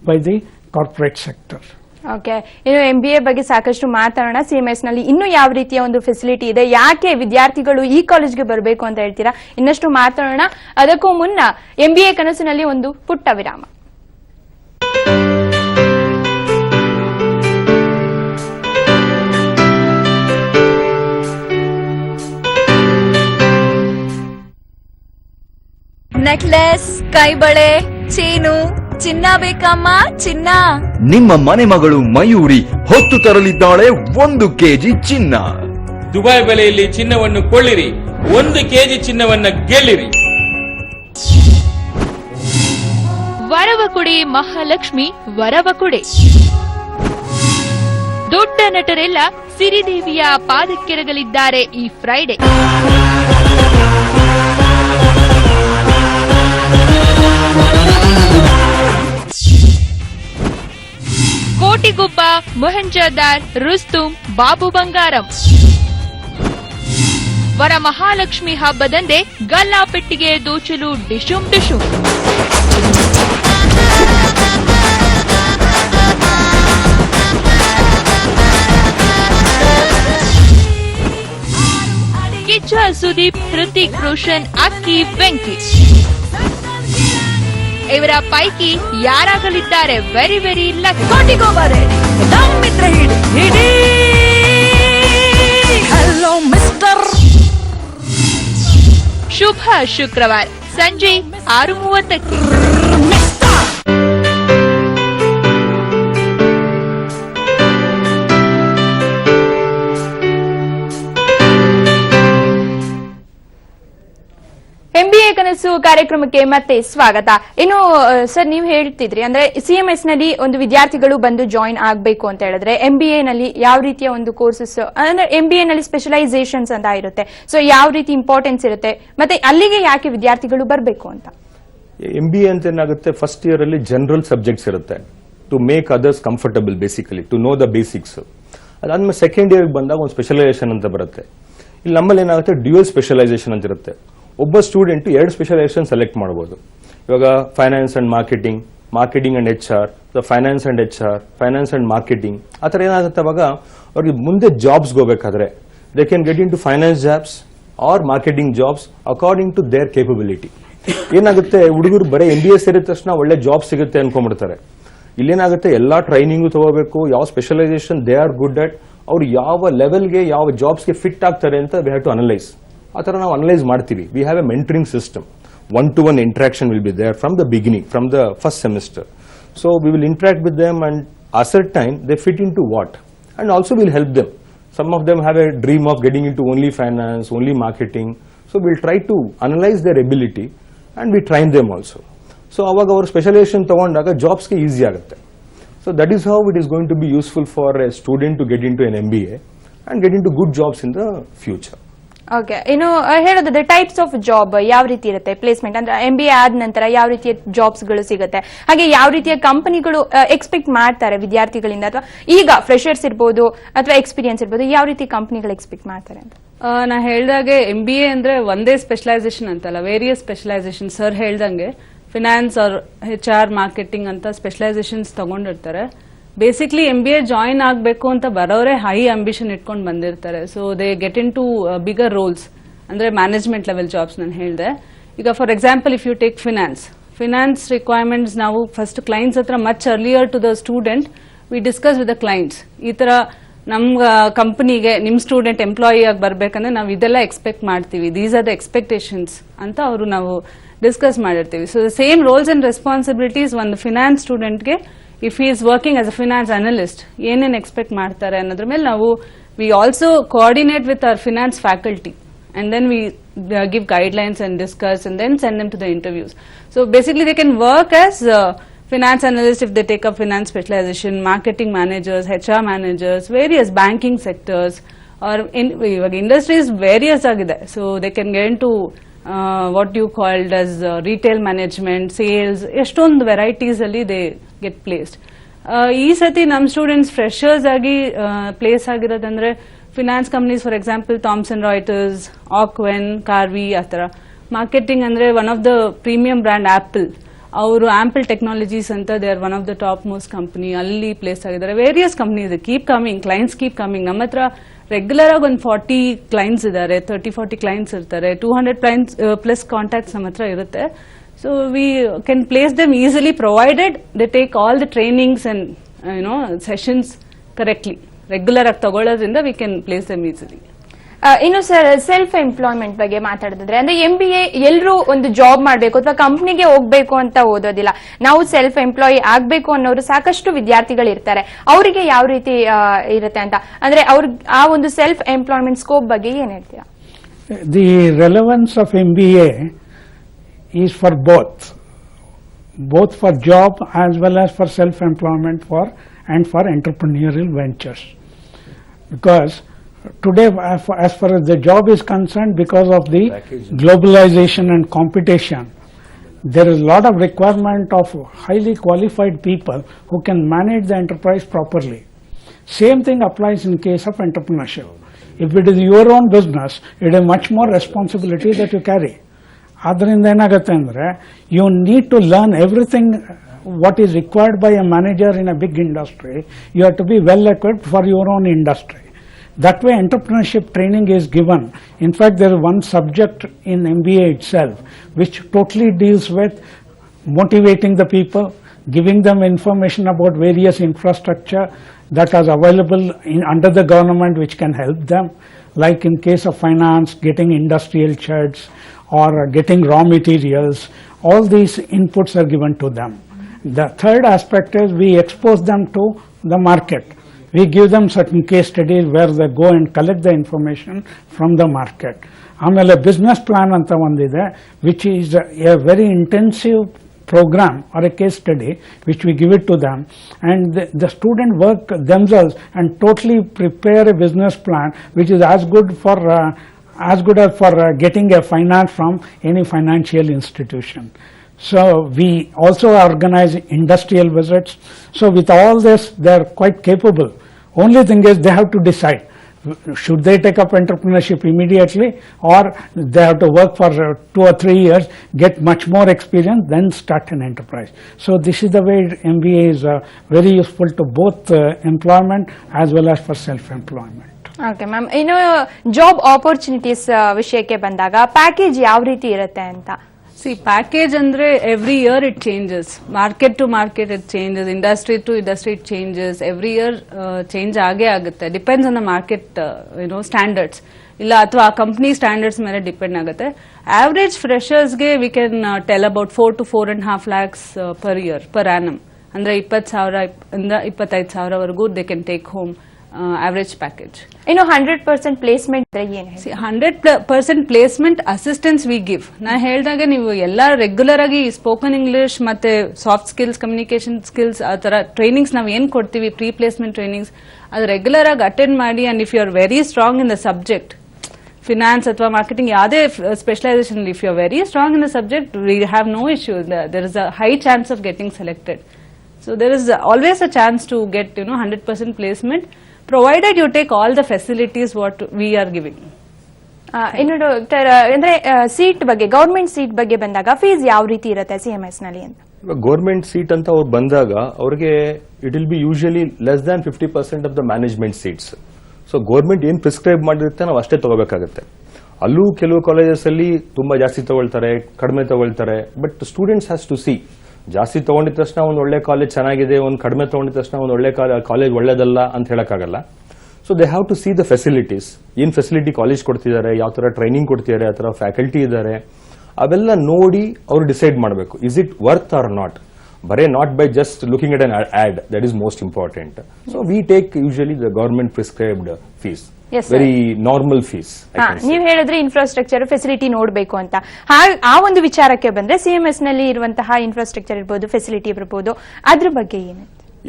by the corporate sector. Okay, ಇನ್ನು MBA ಬಗ್ಗೆ ಸಾಕಷ್ಟು ಮಾತಾಡೋಣ. CMS ನಲ್ಲಿ ಇನ್ನು ಯಾವ ರೀತಿಯ ಒಂದು ಫೆಸಿಲಿಟಿ ಇದೆ, ಯಾಕೆ ವಿದ್ಯಾರ್ಥಿಗಳು ಈ ಕಾಲೇಜ್ಗೆ ಬರಬೇಕು ಅಂತ ಹೇಳ್ತೀರಾ, ಇನ್ನಷ್ಟು ಮಾತಾಡೋಣ. ಅದಕ್ಕೂ ಮುನ್ನ MBA ಕನಸಿನಲ್ಲಿ ಒಂದು ಪುಟ್ಟ ವಿರಾಮ. ನೆಕ್ಲೆಸ್, ಕೈಬಳೆ, ಚೇನು, ಚಿನ್ನ ಬೇಕಮ್ಮ? ಚಿನ್ನ. ನಿಮ್ಮ ಮನೆ ಮಗಳು ಮಯೂರಿ ಹೊತ್ತು ತರಲಿದ್ದಾಳೆ 1 ಕೆಜಿ ಚಿನ್ನ. ದುಬೈ ಬೆಲೆಯಲ್ಲಿ ಚಿನ್ನವನ್ನು ಕೊಳ್ಳಿರಿ, 1 ಕೆಜಿ ಚಿನ್ನವನ್ನ ಗೆಲ್ಲಿರಿ. ವರವ ಕೊಡೆ ಮಹಾಲಕ್ಷ್ಮಿ, ವರವ ಕೊಡೆ. ದೊಡ್ಡ ನಟರೆಲ್ಲ ಸಿರಿದೇವಿಯ ಪಾದಕ್ಕೆರಗಲಿದ್ದಾರೆ ಈ ಫ್ರೈಡೆ. ಕೋಟಿಗೊಬ್ಬ, ಮೊಹಂಜದಾರ್, ರುಸ್ತುಂ, ಬಾಬು ಬಂಗಾರಂ. ವರ ಮಹಾಲಕ್ಷ್ಮಿ ಹಬ್ಬದಂದೇ ಗಲ್ಲಾಪೆಟ್ಟಿಗೆ ದೋಚಲು ಡಿಶುಂ ಡಿಶುಂ. ಕಿಚ್ಚ ಸುದೀಪ್, ಹೃತಿಕ್ ರೋಷನ್, ಅಕ್ಕಿ, ವೆಂಕಿ ಇವರ ಪೈಕಿ ಯಾರಾಗಲಿದ್ದಾರೆ ವೆರಿ ವೆರಿ ಲಕ್ಕಿ? ಕೋಟಿಗೋಬರೆ ನಮ್ಮಿತ್ರ ಹಿಡಿ. Hello mister. ಶುಭ ಶುಕ್ರವಾರ ಸಂಜೆ 6:30ಕ್ಕೆ. MBA ಕನಸು ಕಾರ್ಯಕ್ರಮಕ್ಕೆ ಮತ್ತೆ ಸ್ವಾಗತ. ಇನ್ನು ಸರ್, ನೀವು ಹೇಳ್ತಿದ್ರಿ ಅಂದ್ರೆ CMS ನಲ್ಲಿ ಒಂದು ವಿದ್ಯಾರ್ಥಿಗಳು ಬಂದು ಜಾಯಿನ್ ಆಗಬೇಕು ಅಂತ ಹೇಳಿದ್ರೆ MBA ನಲ್ಲಿ ಯಾವ ರೀತಿಯ ಒಂದು ಕೋರ್ಸಸ್ ಅಂದ್ರೆ MBA ನಲ್ಲಿ ಸ್ಪೆಷಲೈಸೇಷನ್ಸ್ ಅಂತ ಇರುತ್ತೆ, ಸೊ ಯಾವ ರೀತಿ ಇಂಪಾರ್ಟೆನ್ಸ್ ಇರುತ್ತೆ, ಮತ್ತೆ ಅಲ್ಲಿಗೆ ಯಾಕೆ ವಿದ್ಯಾರ್ಥಿಗಳು ಬರಬೇಕು ಅಂತ? MBA ಅಂತ ಏನಾಗುತ್ತೆ, ಫಸ್ಟ್ ಇಯರ್ ಅಲ್ಲಿ ಜನರಲ್ ಸಬ್ಜೆಕ್ಟ್ಸ್ ಇರುತ್ತೆ to make others comfortable, basically to know the basics. ಅದಾದ್ಮೇಲೆ ಸೆಕೆಂಡ್ ಇಯರ್ ಬಂದಾಗ ಒಂದು ಸ್ಪೆಷಲೈಸೇಷನ್ ಅಂತ ಬರುತ್ತೆ. ಇಲ್ಲಿ ನಮ್ಮಲ್ಲಿ ಏನಾಗುತ್ತೆ, ಡ್ಯೂಯಲ್ ಸ್ಪೆಷಲೈಸೇಷನ್ ಅಂತ ಇರುತ್ತೆ. ಒಬ್ಬ ಸ್ಟೂಡೆಂಟ್ 2 ಸ್ಪೆಷಲೈಸೇಷನ್ ಸೆಲೆಕ್ಟ್ ಮಾಡಬಹುದು. ಇವಾಗ finance and marketing, marketing and HR, finance and HR, finance and marketing. ಆ ಥರ ಏನಾಗುತ್ತೆ, ಅವಾಗ ಅವ್ರಿಗೆ ಮುಂದೆ ಜಾಬ್ಸ್ಗೆ ಹೋಗಬೇಕಾದ್ರೆ they can get in to finance jobs or marketing jobs according to their capability. ಏನಾಗುತ್ತೆ, ಹುಡುಗರು ಬರೀ MBA ಸೇರಿದ ತಕ್ಷಣ ಒಳ್ಳೆ ಜಾಬ್ ಸಿಗುತ್ತೆ ಅನ್ಕೊಂಡ್ಬಿಡ್ತಾರೆ. ಇಲ್ಲೇನಾಗುತ್ತೆ, ಎಲ್ಲಾ ಟ್ರೈನಿಂಗು ತಗೋಬೇಕು, ಯಾವ specialisation they are good at, ಅವ್ರು ಯಾವ ಲೆವೆಲ್ಗೆ ಯಾವ ಜಾಬ್ಸ್ಗೆ ಫಿಟ್ ಆಗ್ತಾರೆ ಅಂತ ವಿ ಹ್ಯಾವ್ ಟು ಅನಲೈಸ್. ಆ ಥರ ನಾವು ಅನಲೈಸ್ ಮಾಡ್ತೀವಿ. V have A mentoring system. 1-to-1 interaction will be there from the beginning, from the first semester. So we will interact with them and ascertain they fit into what, and also we'll help them. Some of them have a dream of getting into only finance, only marketing. So we'll try to analyze their ability and we train them also. So ಅವಾಗ ಅವರು ಸ್ಪೆಷಲೈಸೇಷನ್ ತಗೊಂಡಾಗ ಜಾಬ್ಸ್ಗೆ ಈಸಿ ಆಗುತ್ತೆ. So that is how it is going to be useful for a student to get into an MBA and get into good jobs in the future. Okay, ಇನ್ನು ಹೇಳೋದಾದ್ರೆ ಟೈಪ್ಸ್ ಆಫ್ ಜಾಬ್ ಯಾವ ರೀತಿ ಇರುತ್ತೆ, ಪ್ಲೇಸ್ಮೆಂಟ್ ಅಂದ್ರೆ MBA ಆದ ನಂತರ ಯಾವ ರೀತಿಯ ಜಾಬ್ಸ್ ಗಳು ಸಿಗುತ್ತೆ, ಹಾಗೆ ಯಾವ ರೀತಿಯ ಕಂಪನಿಗಳು ಎಕ್ಸ್ಪೆಕ್ಟ್ ಮಾಡ್ತಾರೆ ವಿದ್ಯಾರ್ಥಿಗಳಿಂದ, ಅಥವಾ ಈಗ ಫ್ರೆಶರ್ಸ್ ಇರ್ಬೋದು ಅಥವಾ ಎಕ್ಸ್ಪೀರಿಯನ್ಸ್ ಇರ್ಬೋದು, ಯಾವ ರೀತಿ ಕಂಪನಿಗಳು ಎಕ್ಸ್ಪೆಕ್ಟ್ ಮಾಡ್ತಾರೆ ಅಂತ? ನಾ ಹೇಳ್ದಾಗೆ MBA ಅಂದ್ರೆ ಒಂದೇ ಸ್ಪೆಷಲೈಸೇಷನ್ ಅಂತಲ್ಲ, ವೇರಿಯಸ್ ಸ್ಪೆಷಲೈಸೇಷನ್. ಸರ್ ಹೇಳ್ದಂಗೆ ಫಿನಾನ್ಸ್ ಆರ್ HR ಮಾರ್ಕೆಟಿಂಗ್ ಅಂತ ಸ್ಪೆಷಲೈಸೇಷನ್ಸ್ ತಗೊಂಡಿರ್ತಾರೆ. ಬೇಸಿಕ್ಲಿ MBA ಜಾಯಿನ್ ಆಗಬೇಕು ಅಂತ ಬರೋರೆ ಹೈ ಅಂಬಿಷನ್ ಇಟ್ಕೊಂಡು ಬಂದಿರ್ತಾರೆ. So they get in to bigger roles, ಅಂದ್ರೆ ಮ್ಯಾನೇಜ್ಮೆಂಟ್ ಲೆವೆಲ್ ಜಾಬ್ಸ್. ನಾನು ಹೇಳಿದೆ ಈಗ for example if you take finance requirements, ನಾವು ಫಸ್ಟ್ ಕ್ಲೈಂಟ್ಸ್ ಹತ್ರ much earlier to the student we discuss with the clients. ಈ ತರ ನಮ್ ಕಂಪನಿಗೆ ನಿಮ್ ಸ್ಟೂಡೆಂಟ್ ಎಂಪ್ಲಾಯಿ ಆಗಿ ಬರ್ಬೇಕಂದ್ರೆ ನಾವು ಇದೆಲ್ಲ ಎಕ್ಸ್ಪೆಕ್ಟ್ ಮಾಡ್ತೀವಿ, ದೀಸ್ ಆರ್ ದ ಎಕ್ಸ್ಪೆಕ್ಟೇಷನ್ಸ್ ಅಂತ ಅವರು ನಾವು ಡಿಸ್ಕಸ್ ಮಾಡಿರ್ತೀವಿ. So the same roles and responsibilities ಒಂದು ಫಿನಾನ್ಸ್ ಸ್ಟೂಡೆಂಟ್ಗೆ if he is working as a finance analyst ಏನೇನು ಎಕ್ಸ್ಪೆಕ್ಟ್ ಮಾಡ್ತಾರೆ ಅನ್ನೋದ್ರ ಮೇಲೆ ನಾವು we also coordinate with our finance faculty and then we give guidelines and discuss and then send them to the interviews. So basically they can work as finance analysts if they take up finance specialization, marketing managers, HR managers, various banking sectors, or in industries various agide. So they can get into what you called as retail management, sales, ಎಷ್ಟೊಂದು varieties ಅಲ್ಲಿ they get placed. ಈ ಸತಿ ನಮ್ಮ ಸ್ಟೂಡೆಂಟ್ಸ್ ಫ್ರೆಶರ್ಸ್ ಆಗಿ ಪ್ಲೇಸ್ ಆಗಿರೋದಂದ್ರೆ finance companies, for example Thomson Reuters, ಆಕ್ವೆನ್, ಕಾರ್ವಿ, ಆ ಥರ. ಮಾರ್ಕೆಟಿಂಗ್ ಅಂದ್ರೆ one of the premium brand Apple, ಅವರು ಆಂಪಲ್ ಟೆಕ್ನಾಲಜೀಸ್ ಅಂತ they are one of the top most company, ಅಲ್ಲಿ ಪ್ಲೇಸ್ ಆಗಿದ್ದಾರೆ. Various companies keep coming, clients keep coming. ನಮ್ಮ ಹತ್ರ ರೆಗ್ಯುಲರ್ ಆಗಿ ಒಂದು 40 ಕ್ಲೈಂಟ್ಸ್ ಇದ್ದಾರೆ, 30-40 ಕ್ಲೈಂಟ್ಸ್ ಇರ್ತಾರೆ, 200 ಕ್ಲೈಂಟ್ಸ್ ಪ್ಲಸ್ ಕಾಂಟ್ಯಾಕ್ಟ್ಸ್ ನಮ್ಮ ಹತ್ರ ಇರುತ್ತೆ. So we can place them easily provided they take all the trainings and sessions correctly. Regular ಆಗಿ ತಗೊಳ್ಳೋದ್ರಿಂದ we can place them easily. ಇನ್ನು ಸರ್ ಸೆಲ್ಫ್ ಎಂಪ್ಲಾಯ್ಮೆಂಟ್ ಬಗ್ಗೆ ಮಾತಾಡಿದ್ರೆ, ಅಂದ್ರೆ MBA ಎಲ್ಲರೂ ಒಂದು ಜಾಬ್ ಮಾಡಬೇಕು ಅಥವಾ ಕಂಪ್ನಿಗೆ ಹೋಗ್ಬೇಕು ಅಂತ ಓದೋದಿಲ್ಲ, ನಾವು ಸೆಲ್ಫ್ ಎಂಪ್ಲಾಯಿ ಆಗ್ಬೇಕು ಅನ್ನೋರು ಸಾಕಷ್ಟು ವಿದ್ಯಾರ್ಥಿಗಳು ಇರ್ತಾರೆ. ಅವರಿಗೆ ಯಾವ ರೀತಿ ಇರುತ್ತೆ ಅಂತ, ಅಂದ್ರೆ ಅವ್ರ ಆ ಒಂದು ಸೆಲ್ಫ್ ಎಂಪ್ಲಾಯ್ಮೆಂಟ್ ಸ್ಕೋಪ್ ಬಗ್ಗೆ ಏನ್ ಹೇಳ್ತೀರಾ? The relevance of MBA is for both for job as well as for self-employment and for entrepreneurial ventures. Because today, as far as the job is concerned, because of the globalization and competition, there is a lot of requirement of highly qualified people who can manage the enterprise properly. Same thing applies in case of entrepreneurship. If it is your own business, it is much more responsibility that you carry. ಅದರಿಂದ ಏನಾಗುತ್ತೆ ಅಂದರೆ you need to learn everything what is required by a manager in a big industry. You have to be well equipped for your own industry. That way entrepreneurship training is given. In fact, there is one subject in MBA itself which totally deals with motivating the people, giving them information about various infrastructure that is available under the government which can help them. Like in case of finance, getting industrial sheds or getting raw materials, all these inputs are given to them. The third aspect is we expose them to the market. We give them certain case studies where they go and collect the information from the market. ಆಮೇಲೆ business plan ಅಂತ ಒಂದಿದೆ, which is a very intensive program or a case study which we give it to them, and the student work themselves and totally prepare a business plan which is as good as for getting a finance from any financial institution. So we also organize industrial visits. So with all this, they are quite capable. Only thing is they have to decide, should they take up entrepreneurship immediately or they have to work for 2 or 3 years, get much more experience, then start an enterprise. So this is the way MBA is very useful to both employment as well as for self-employment. Okay ma'am, ಇನ್ನು ಜಾಬ್ ಆಪರ್ಚುನಿಟೀಸ್ ವಿಷಯಕ್ಕೆ ಬಂದಾಗ ಪ್ಯಾಕೇಜ್ ಯಾವ ರೀತಿ ಇರುತ್ತೆ ಅಂತ? ಪ್ಯಾಕೇಜ್ ಅಂದ್ರೆ every year it changes, market to market it changes, industry to industry it changes, every year change ಆಗೇ ಆಗುತ್ತೆ. Depends on the market standards, ಇಲ್ಲ ಅಥವಾ ಆ ಕಂಪ್ನಿ ಸ್ಟ್ಯಾಂಡರ್ಡ್ಸ್ ಮೇಲೆ ಡಿಪೆಂಡ್ ಆಗುತ್ತೆ. ಆವರೇಜ್ ಫ್ರೆಶರ್ಸ್ಗೆ we can tell about 4 to 4.5 lakhs per year per annum. ಅಂದ್ರೆ 20,000 ಇಂದ 25,000 ವರೆಗೂ they can take home average package. ಇನ್ನು 100% ಪ್ಲೇಸ್ಮೆಂಟ್ ಏನು? 100% ಪ್ಲೇಸ್ಮೆಂಟ್ ಅಸಿಸ್ಟೆನ್ಸ್ ವಿ ಗಿವ್. ನಾ ಹೇಳಿದಾಗ ನೀವು ಎಲ್ಲ ರೆಗ್ಯುಲರ್ ಆಗಿ ಸ್ಪೋಕನ್ ಇಂಗ್ಲಿಷ್ ಮತ್ತೆ ಸಾಫ್ಟ್ ಸ್ಕಿಲ್ಸ್, ಕಮ್ಯುನಿಕೇಶನ್ ಸ್ಕಿಲ್ಸ್ ಆ ತರ ಟ್ರೈನಿಂಗ್ಸ್ ನಾವು ಏನ್ ಕೊಡ್ತೀವಿ, ಪ್ರೀ ಪ್ಲೇಸ್ಮೆಂಟ್ ಟ್ರೈನಿಂಗ್ಸ್, ಅದು ರೆಗ್ಯುಲರ್ ಆಗಿ ಅಟೆಂಡ್ ಮಾಡಿ. And if you are very strong in the subject, finance ಅಥವಾ ಮಾರ್ಕೆಟಿಂಗ್ ಯಾವುದೇ specialisation, if you are very strong in the subject, we have no issue. There is a high chance of getting selected. So there is always a chance to get 100% placement, provided you take all the facilities what we are giving. ಇನ್ನು ಡಾಕ್ಟರ್, ಅಂದ್ರೆ ಸೀಟ್ ಬಗ್ಗೆ, ಗವರ್ಮೆಂಟ್ ಸೀಟ್ ಬಗ್ಗೆ ಬಂದಾಗ ಫೀಸ್ ಯಾವ ರೀತಿ ಇರುತ್ತೆ CMS ನಲ್ಲಿ ಅಂತ? ಇವಾಗ ಗೌರ್ಮೆಂಟ್ ಸೀಟ್ ಅಂತ ಅವ್ರು ಬಂದಾಗ ಅವ್ರಿಗೆ it will be usually less than 50% of the management seats. So government ಏನ್ ಪ್ರಿಸ್ಕ್ರೈಬ್ ಮಾಡಿರುತ್ತೆ ನಾವು ಅಷ್ಟೇ ತಗೋಬೇಕಾಗುತ್ತೆ. ಅಲ್ಲೂ ಕೆಲವು ಕಾಲೇಜಸ್ ಅಲ್ಲಿ ತುಂಬಾ ಜಾಸ್ತಿ ತಗೊಳ್ತಾರೆ, ಕಡಿಮೆ ತಗೊಳ್ತಾರೆ. But students has to see, ಜಾಸ್ತಿ ತಗೊಂಡಿದ ತಕ್ಷಣ ಒಂದು ಒಳ್ಳೆ ಕಾಲೇಜ್ ಚೆನ್ನಾಗಿದೆ, ಒಂದು ಕಡಿಮೆ ತಗೊಂಡಿದ ತಕ್ಷಣ ಒಂದು ಒಳ್ಳೆ ಕಾಲೇಜ್ ಒಳ್ಳೇದಲ್ಲ ಅಂತ ಹೇಳಕ್ಕಾಗಲ್ಲ. So they have to see the facilities, ಏನ್ ಫೆಸಿಲಿಟಿ ಕಾಲೇಜ್ ಕೊಡ್ತಿದ್ದಾರೆ, ಯಾವ ತರ ಟ್ರೈನಿಂಗ್ ಕೊಡ್ತಿದ್ದಾರೆ, ಯಾವ ತರ ಫ್ಯಾಕಲ್ಟಿ ಇದ್ದಾರೆ, ಅವೆಲ್ಲ ನೋಡಿ ಅವರು ಡಿಸೈಡ್ ಮಾಡಬೇಕು, is it worth or not. ಬರೇ not by just looking at an ad, that is most important. So we take usually the government prescribed fees, very normal fees. ನೀವು ಹೇಳಿದ್ರೆ ಇನ್ಫ್ರಾಸ್ಟ್ರಕ್ಚರ್ ಫೆಸಿಲಿಟಿ ನೋಡಬೇಕು ಅಂತ. ಆ ಒಂದು ವಿಚಾರಕ್ಕೆ ಬಂದ್ರೆ CMS ನಲ್ಲಿ ಇರುವಂತಹ ಇನ್ಫ್ರಾಸ್ಟ್ರಕ್ಚರ್ ಇರ್ಬೋದು, ಫೆಸಿಲಿಟಿ ಇರ್ಬೋದು, ಅದ್ರ ಬಗ್ಗೆ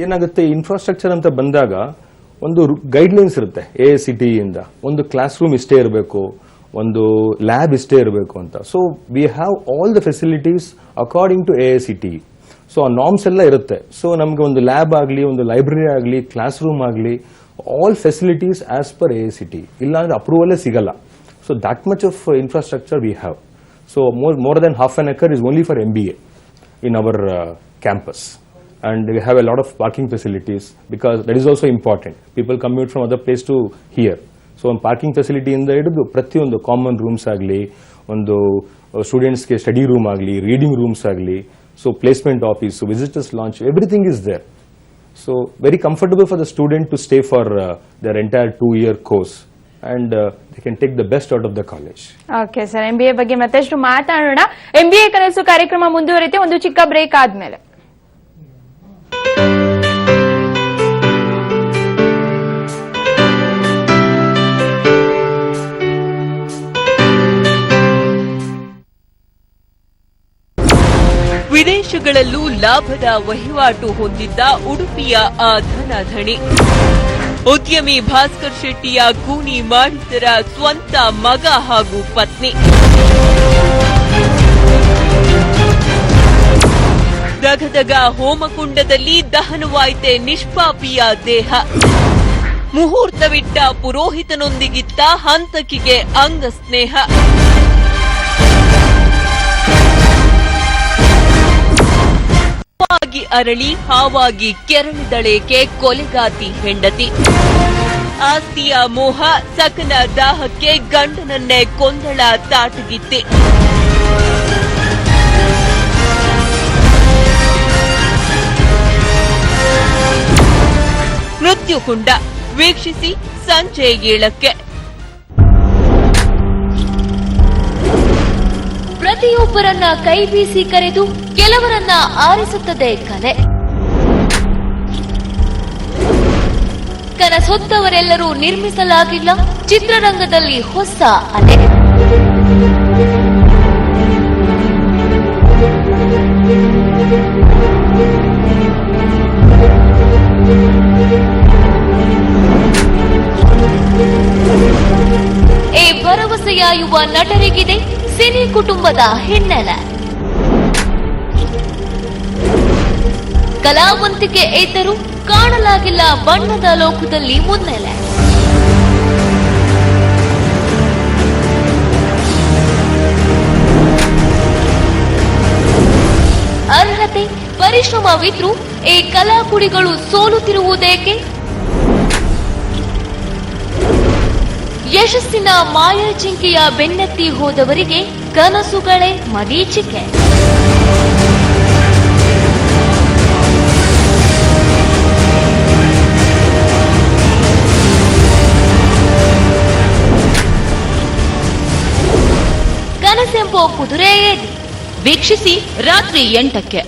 ಏನಾಗುತ್ತೆ? ಇನ್ಫ್ರಾಸ್ಟ್ರಕ್ಚರ್ ಅಂತ ಬಂದಾಗ ಒಂದು ಗೈಡ್ಲೈನ್ಸ್ ಇರುತ್ತೆ AICT ಇಂದ. ಒಂದು ಕ್ಲಾಸ್ ರೂಮ್ ಇಷ್ಟೇ ಇರಬೇಕು, ಒಂದು ಲ್ಯಾಬ್ ಇಷ್ಟೇ ಇರಬೇಕು ಅಂತ. So we have all the facilities according to AICT. So ಆ ನಾರ್ಮ್ಸ್ ಎಲ್ಲ ಇರುತ್ತೆ. ಸೊ ನಮ್ಗೆ ಒಂದು ಲ್ಯಾಬ್ ಆಗಲಿ, ಒಂದು ಲೈಬ್ರರಿ ಆಗಲಿ, ಕ್ಲಾಸ್ ರೂಮ್ ಆಗಲಿ, all facilities as per AICT. ಇಲ್ಲ ಅಂದ್ರೆ ಅಪ್ರೂವಲೇ ಸಿಗಲ್ಲ. So that much of infrastructure we have. So more than half an acre is only for MBA in our campus. And we have a lot of parking facilities because that is also important. People commute from other place to here. So ಒಂದು ಪಾರ್ಕಿಂಗ್ ಫೆಸಿಲಿಟಿ ಇಂದ ಹಿಡಿದು ಪ್ರತಿಯೊಂದು ಕಾಮನ್ ರೂಮ್ಸ್ ಆಗಲಿ, ಒಂದು ಸ್ಟೂಡೆಂಟ್ಸ್ಗೆ ಸ್ಟಡಿ ರೂಮ್ ಆಗಲಿ, ರೀಡಿಂಗ್ ರೂಮ್ಸ್ ಆಗಲಿ, so placement office, visitors lounge, everything is there. So very comfortable for the student to stay for their entire 2-year course, and they can take the best out of the college. Okay sir, MBA ಬಗ್ಗೆ ಮತ್ತಷ್ಟು ಮಾತಾಡೋಣ. MBA ಕನಸು ಕಾರ್ಯಕ್ರಮ ಮುಂದುವರಿಯುತ್ತೆ ಒಂದು ಚಿಕ್ಕ ಬ್ರೇಕ್ ಆದ್ಮೇಲೆ. ವಿದೇಶಗಳಲ್ಲೂ ಲಾಭದ ವಹಿವಾಟು ಹೊಂದಿದ್ದ ಉಡುಪಿಯ ಆ ಧನಧಣಿ ಉದ್ಯಮಿ ಭಾಸ್ಕರ್ ಶೆಟ್ಟಿಯ ಕೂನಿ ಮಾಡಿದರ ಸ್ವಂತ ಮಗ ಹಾಗೂ ಪತ್ನಿ. ದಗದಗ ಹೋಮಕುಂಡದಲ್ಲಿ ದಹನವಾಯಿತೆ ನಿಷ್ಪಾಪಿಯ ದೇಹ. ಮುಹೂರ್ತವಿಟ್ಟ ಪುರೋಹಿತನೊಂದಿಗಿತ್ತ ಹಂತಕಿಗೆ ಅಂಗಸ್ನೇಹ. ಹಾವಾಗಿ ಅರಳಿ ಹಾವಾಗಿ ಕೆರಳಿದಳೇಕೆ ಕೊಲೆಗಾತಿ ಹೆಂಡತಿ. ಆಸ್ತಿಯ ಮೋಹ, ಸಕನ ದಾಹಕ್ಕೆ ಗಂಡನನ್ನೇ ಕೊಂದಳ ತಾಟಗಿತ್ತಿ. ಮೃತ್ಯುಕುಂಡ ವೀಕ್ಷಿಸಿ ಸಂಜೆ 7ಕ್ಕೆ. ಪ್ರತಿಯೊಬ್ಬರನ್ನ ಕೈ ಬೀಸಿ ಕರೆದು ಕೆಲವರನ್ನ ಆರಿಸುತ್ತದೆ ಕಲೆ. ಕನಸೊತ್ತವರೆಲ್ಲರೂ ನಿರ್ಮಿಸಲಾಗಿಲ್ಲ ಚಿತ್ರರಂಗದಲ್ಲಿ ಹೊಸ ಅಲೆ. ಈ ಭರವಸೆಯ ಯುವ ನಟರಿಗಿದೆ ಸಿನಿ ಕುಟುಂಬದ ಹಿನ್ನೆಲೆ. ಕಲಾವಂತಿಕೆ ಇದ್ದರೂ ಕಾಣಲಾಗಿಲ್ಲ ಬಣ್ಣದ ಲೋಕದಲ್ಲಿ ಮುನ್ನೆಲೆ. ಅರ್ಹತೆ ಪರಿಶ್ರಮವಿದ್ರೂ ಈ ಕಲಾಕುಡಿಗಳು ಸೋಲುತ್ತಿರುವುದೇಕೆ? ಯಶಸ್ಸಿನ ಮಾಯಾಜಿಂಕೆಯ ಬೆನ್ನತ್ತಿ ಹೋದವರಿಗೆ ಕನಸುಗಳೇ ಮರೀಚಿಕೆ. ಕನಸೆಂಬೋ ಕುದುರೆ ಏರಿ ವೀಕ್ಷಿಸಿ ರಾತ್ರಿ 8ಕ್ಕೆ.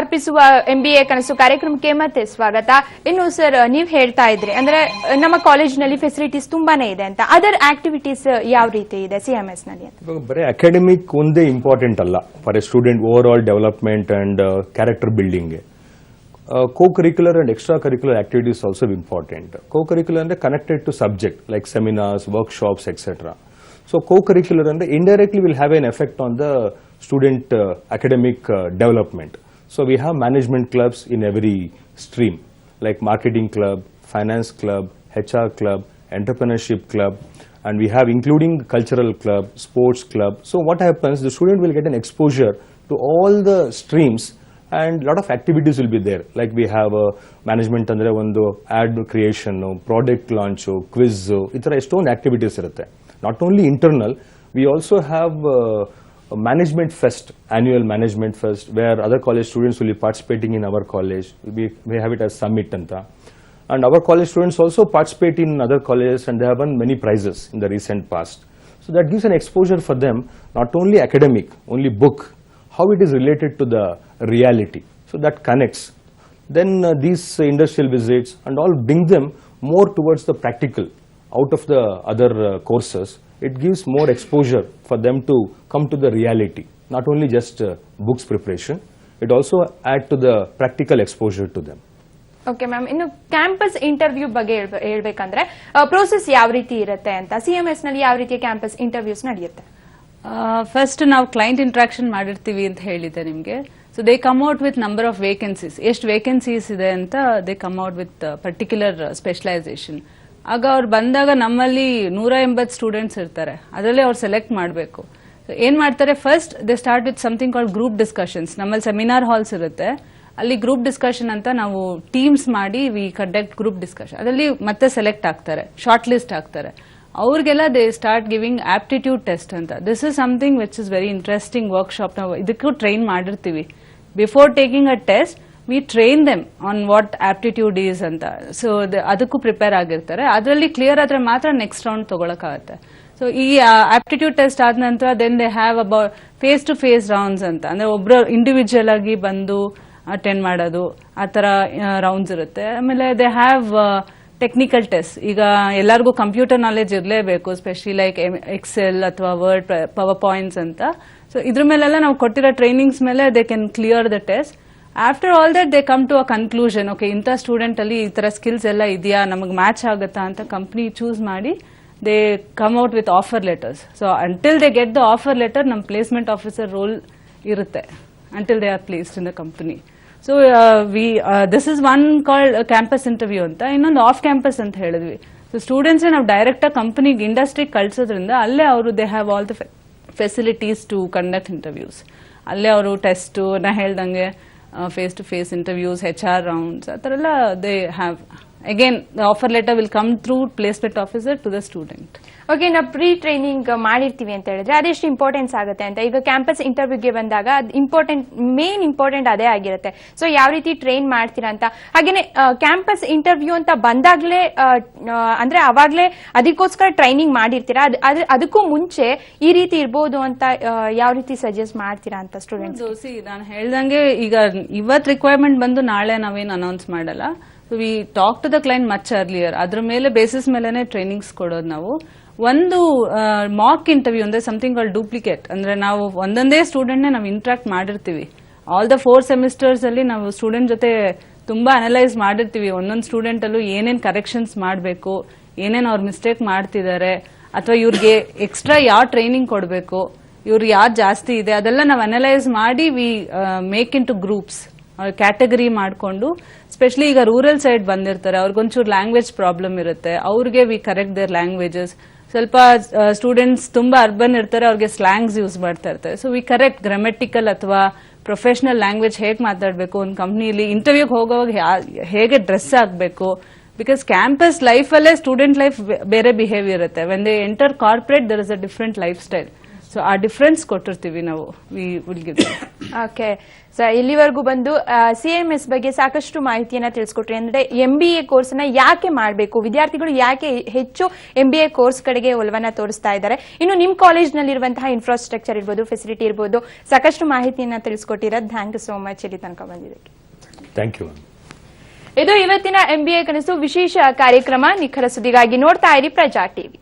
ಅರ್ಪಿಸುವ MBA ಕನಸು ಕಾರ್ಯಕ್ರಮಕ್ಕೆ ಮತ್ತೆ ಸ್ವಾಗತ. ಇನ್ನು ಸರ್ ನೀವು ಹೇಳ್ತಾ ಇದ್ರಿ ಅಂದ್ರೆ ನಮ್ಮ ಕಾಲೇಜಿನಲ್ಲಿ ಫೆಸಿಲಿಟೀಸ್ ತುಂಬಾನೇ ಇದೆ ಅಂತ, ಅದರ್ ಆಕ್ಟಿವಿಟೀಸ್ ಯಾವ ರೀತಿ ಇದೆ CMS ನಲ್ಲಿ ಅಂತ? ಬರೀ ಅಕಾಡೆಮಿಕ್ ಒಂದೇ ಇಂಪಾರ್ಟೆಂಟ್ ಅಲ್ಲ for A student over all development and character building. Co-curricular and extracurricular activities also important. Co-curricular and connected to subject like seminars, workshops, etc. So co-curricular and indirectly will have an effect on the student academic development. So we have management clubs in every stream like marketing club, finance club, HR club, entrepreneurship club, and we have including cultural club, sports club. So what happens, the student will get an exposure to all the streams and lot of activities will be there. Like we have a management andre ಒಂದು ad creation, product launch, quiz, itara estone activities irutte. Not only internal, we also have a management fest, annual management fest, where other college students will be participating in our college. We have it as summit anta. And our college students also participate in other colleges and they have won many prizes in the recent past. So that gives an exposure for them, not only academic, only book, how it is related to the reality. So that connects. Then these industrial visits and all bring them more towards the practical out of the other courses. It gives more exposure for them to come to the reality, not only just books preparation, it also add to the practical exposure to them. Okay ma'am, ಇನ್ನು ಕ್ಯಾಂಪಸ್ ಇಂಟರ್ವ್ಯೂ ಬಗ್ಗೆ ಹೇಳ್ಬೇಕಂದ್ರೆ ಪ್ರೋಸೆಸ್ ಯಾವ ರೀತಿ ಇರುತ್ತೆ ಅಂತ, CMS ನಲ್ಲಿ ಯಾವ ರೀತಿಯ ಕ್ಯಾಂಪಸ್ ಇಂಟರ್ವ್ಯೂಸ್ ನಡೆಯುತ್ತೆ? ಫಸ್ಟ್ ನಾವು ಕ್ಲೈಂಟ್ ಇಂಟ್ರಾಕ್ಷನ್ ಮಾಡಿರ್ತೀವಿ ಅಂತ ಹೇಳಿದೆ ನಿಮಗೆ. So they come out with number of vacancies, ಎಷ್ಟು ವೇಕೆನ್ಸೀಸ್ ಇದೆ ಅಂತ they come out with particular specialisation. ಆಗ ಅವ್ರು ಬಂದಾಗ ನಮ್ಮಲ್ಲಿ 180 ಸ್ಟೂಡೆಂಟ್ಸ್ ಇರ್ತಾರೆ, ಅದರಲ್ಲೇ ಅವ್ರು ಸೆಲೆಕ್ಟ್ ಮಾಡಬೇಕು. ಏನ್ ಮಾಡ್ತಾರೆ, first they start with something called group discussions. ನಮ್ಮಲ್ಲಿ ಸೆಮಿನಾರ್ ಹಾಲ್ಸ್ ಇರುತ್ತೆ, ಅಲ್ಲಿ ಗ್ರೂಪ್ ಡಿಸ್ಕಷನ್ ಅಂತ ನಾವು ಟೀಮ್ಸ್ ಮಾಡಿ ವಿ ಕಂಡಕ್ಟ್ ಗ್ರೂಪ್ ಡಿಸ್ಕಷನ್. ಅದರಲ್ಲಿ ಮತ್ತೆ ಸೆಲೆಕ್ಟ್ ಆಗ್ತಾರೆ, ಶಾರ್ಟ್ ಲಿಸ್ಟ್ ಆಗ್ತಾರೆ. ಅವ್ರಿಗೆಲ್ಲ they start giving aptitude test ಅಂತ. This is something which is very interesting workshop. ನಾವು ಇದಕ್ಕೂ ಟ್ರೈನ್ ಮಾಡಿರ್ತೀವಿ. Before taking a test we train them on what aptitude is ಅಂತ. ಸೊ ಅದಕ್ಕೂ ಪ್ರಿಪೇರ್ ಆಗಿರ್ತಾರೆ. ಅದರಲ್ಲಿ ಕ್ಲಿಯರ್ ಆದ್ರೆ ಮಾತ್ರ ನೆಕ್ಸ್ಟ್ ರೌಂಡ್ ತಗೊಳಕಾಗತ್ತೆ. ಸೊ ಈ ಆಪ್ಟಿಟ್ಯೂಡ್ ಟೆಸ್ಟ್ ಆದ ನಂತರ then they have about face to face rounds ಅಂತ, ಅಂದ್ರೆ ಒಬ್ರು ಇಂಡಿವಿಜುವಲ್ ಆಗಿ ಬಂದು ಅಟೆಂಡ್ ಮಾಡೋದು, ಆ ತರ ರೌಂಡ್ಸ್ ಇರುತ್ತೆ. ಆಮೇಲೆ ದೇ ಹ್ಯಾವ್ ಟೆಕ್ನಿಕಲ್ ಟೆಸ್ಟ್. ಈಗ ಎಲ್ಲರಿಗೂ ಕಂಪ್ಯೂಟರ್ ನಾಲೆಜ್ ಇರಲೇಬೇಕು, ಸ್ಪೆಷಲಿ ಲೈಕ್ ಎಕ್ಸೆಲ್ ಅಥವಾ ವರ್ಡ್, ಪವರ್ ಪಾಯಿಂಟ್ಸ್ ಅಂತ. ಸೊ ಇದ್ರ ಮೇಲೆಲ್ಲ ನಾವು ಕೊಟ್ಟಿರೋ ಟ್ರೈನಿಂಗ್ಸ್ ಮೇಲೆ they can clear the test. After all that they come to a conclusion, okay ಇಂಥ ಸ್ಟೂಡೆಂಟ್ ಅಲ್ಲಿ ಈ ತರ ಸ್ಕಿಲ್ಸ್ ಎಲ್ಲ ಇದೆಯಾ, ನಮಗೆ ಮ್ಯಾಚ್ ಆಗುತ್ತಾ ಅಂತ ಕಂಪ್ನಿ ಚೂಸ್ ಮಾಡಿ they come out with offer letters. So until they get the offer letter ನಮ್ಮ ಪ್ಲೇಸ್ಮೆಂಟ್ ಆಫೀಸರ್ ರೋಲ್ ಇರುತ್ತೆ until they are placed in the company. So this is one called campus interview anta. Innondu off campus anta helidvi. So students ನಾವು ಡೈರೆಕ್ಟ್ ಕಂಪನಿ ಇಂಡಸ್ಟ್ರಿ ಕಳ್ಸೋದ್ರಿಂದ ಅಲ್ಲೇ ಅವರು they have all the facilities to conduct interviews. ಅಲ್ಲೇ ಅವರು ಟೆಸ್ಟ್, ನಾ ಹೇಳ್ದಂಗೆ face to face interviews, HR rounds, ಆ ಥರ ಎಲ್ಲ they have. Again the offer letter will come through placement officer to the student. Okay, ನಾವು ಪ್ರೀ ಟ್ರೈನಿಂಗ್ ಮಾಡಿರ್ತೀವಿ ಅಂತ ಹೇಳಿದ್ರೆ ಅದೆಷ್ಟು ಇಂಪಾರ್ಟೆನ್ಸ್ ಆಗುತ್ತೆ ಅಂತ. ಈಗ ಕ್ಯಾಂಪಸ್ ಇಂಟರ್ವ್ಯೂಗೆ ಬಂದಾಗ ಮೇನ್ ಇಂಪಾರ್ಟೆಂಟ್ ಅದೇ ಆಗಿರುತ್ತೆ. ಸೊ ಯಾವ ರೀತಿ ಟ್ರೈನ್ ಮಾಡ್ತೀರಾ ಅಂತ. ಹಾಗೇನೆ ಕ್ಯಾಂಪಸ್ ಇಂಟರ್ವ್ಯೂ ಅಂತ ಬಂದಾಗ್ಲೇ ಅಂದ್ರೆ ಅವಾಗ್ಲೇ ಅದಕ್ಕೋಸ್ಕರ ಟ್ರೈನಿಂಗ್ ಮಾಡಿರ್ತೀರಾ, ಅದಕ್ಕೂ ಮುಂಚೆ ಈ ರೀತಿ ಇರ್ಬೋದು ಅಂತ ಯಾವ ರೀತಿ ಸಜೆಸ್ಟ್ ಮಾಡ್ತೀರಾ ಅಂತ ಸ್ಟೂಡೆಂಟ್ಸ್? ನಾನು ಹೇಳ್ದಂಗೆ ಈಗ ಇವತ್ತು ರಿಕ್ವೈರ್ಮೆಂಟ್ ಬಂದು ನಾಳೆ ನಾವೇನು ಅನೌನ್ಸ್ ಮಾಡಲ್ಲ. We talk to the client much earlier. ಅದ್ರ ಮೇಲೆ ಬೇಸಿಸ್ ಮೇಲೆನೆ ಟ್ರೈನಿಂಗ್ಸ್ ಕೊಡೋದು ನಾವು. ಒಂದು ಮಾಕ್ ಇಂಟರ್ವ್ಯೂ ಅಂದ್ರೆ ಸಮಥಿಂಗ್ ಕಾಲ್ಡ್ ಡೂಪ್ಲಿಕೇಟ್. ಅಂದ್ರೆ ನಾವು ಒಂದೊಂದೇ ಸ್ಟೂಡೆಂಟ್ನೇ ನಾವು ಇಂಟ್ರಾಕ್ಟ್ ಮಾಡಿರ್ತೀವಿ. ಆಲ್ ದ 4 ಸೆಮಿಸ್ಟರ್ಸ್ ಅಲ್ಲಿ ನಾವು ಸ್ಟೂಡೆಂಟ್ ಜೊತೆ ತುಂಬಾ ಅನಲೈಸ್ ಮಾಡಿರ್ತೀವಿ. ಒಂದೊಂದು ಸ್ಟೂಡೆಂಟ್ ಅಲ್ಲೂ ಏನೇನ್ ಕರೆಕ್ಷನ್ಸ್ ಮಾಡಬೇಕು, ಏನೇನ್ ಅವ್ರ ಮಿಸ್ಟೇಕ್ ಮಾಡ್ತಿದ್ದಾರೆ, ಅಥವಾ ಇವ್ರಿಗೆ ಎಕ್ಸ್ಟ್ರಾ ಯಾವ ಟ್ರೈನಿಂಗ್ ಕೊಡಬೇಕು, ಇವ್ರು ಯಾವ್ದು ಜಾಸ್ತಿ ಇದೆ, ಅದೆಲ್ಲ ನಾವು ಅನಲೈಸ್ ಮಾಡಿ we make in to groups, category ಮಾಡಿಕೊಂಡು. ಸ್ಪೆಷಲಿ ಈಗ ರೂರಲ್ ಸೈಡ್ ಬಂದಿರ್ತಾರೆ, ಅವ್ರಿಗೊಂಚೂರು ಲ್ಯಾಂಗ್ವೇಜ್ ಪ್ರಾಬ್ಲಮ್ ಇರುತ್ತೆ, ಅವ್ರಿಗೆ ವಿ ಕರೆಕ್ಟ್ ದೇರ್ ಲ್ಯಾಂಗ್ವೇಜಸ್. ಸ್ವಲ್ಪ ಸ್ಟೂಡೆಂಟ್ಸ್ ತುಂಬಾ ಅರ್ಬನ್ ಇರ್ತಾರೆ, ಅವ್ರಿಗೆ ಸ್ಲ್ಯಾಂಗ್ಸ್ ಯೂಸ್ ಮಾಡ್ತಾ ಇರ್ತಾರೆ. ಸೊ ವಿ ಕರೆಕ್ಟ್ ಗ್ರಾಮೆಟಿಕಲ್ ಅಥವಾ ಪ್ರೊಫೆಷನಲ್ ಲ್ಯಾಂಗ್ವೇಜ್ ಹೇಗೆ ಮಾತಾಡಬೇಕು, ಒಂದು ಕಂಪ್ನಿಲಿ ಇಂಟರ್ವ್ಯೂಗೆ ಹೋಗೋವಾಗ ಹೇಗೆ ಡ್ರೆಸ್ ಆಗಬೇಕು. ಬಿಕಾಸ್ ಕ್ಯಾಂಪಸ್ ಲೈಫಲ್ಲೇ ಸ್ಟೂಡೆಂಟ್ ಲೈಫ್ ಬೇರೆ ಬಿಹೇವಿಯರ್ ಇರುತ್ತೆ. When they enter corporate there is a different life style. So ಆ ಡಿಫ್ರೆನ್ಸ್ ಕೊಟ್ಟಿರ್ತೀವಿ ನಾವು we will give. Okay sir, ಇಲ್ಲಿವರೆಗೂ ಬಂದು CMS ಬಗ್ಗೆ ಸಾಕಷ್ಟು ಮಾಹಿತಿಯನ್ನ ತಿಳಿಸ್ಕೊಟ್ರಿ. ಅಂದ್ರೆ MBA ಕೋರ್ಸ್ ನ ಯಾಕೆ ಮಾಡಬೇಕು, ವಿದ್ಯಾರ್ಥಿಗಳು ಯಾಕೆ ಹೆಚ್ಚು MBA ಕೋರ್ಸ್ ಕಡೆಗೆ ಒಲವನ್ನ ತೋರಿಸ್ತಾ ಇದ್ದಾರೆ, ಇನ್ನು ನಿಮ್ ಕಾಲೇಜ್ ನಲ್ಲಿರುವಂತಹ ಇನ್ಫ್ರಾಸ್ಟ್ರಕ್ಚರ್ ಇರ್ಬೋದು, ಫೆಸಿಲಿಟಿ ಇರ್ಬೋದು, ಸಾಕಷ್ಟು ಮಾಹಿತಿಯನ್ನ ತಿಳಿಸ್ಕೊಟ್ಟಿರೋದು. ಥ್ಯಾಂಕ್ ಯು ಸೋ ಮಚ್ ಇಲ್ಲಿ ತನಕ ಬಂದಿದ್ದಕ್ಕೆ. Thank you. ಇದು ಇವತ್ತಿನ MBA ಕನಸು ವಿಶೇಷ ಕಾರ್ಯಕ್ರಮ. ನಿಖರ ಸುದ್ದಿಗಾಗಿ ನೋಡ್ತಾ ಇರಿ ಪ್ರಜಾ ಟಿವಿ.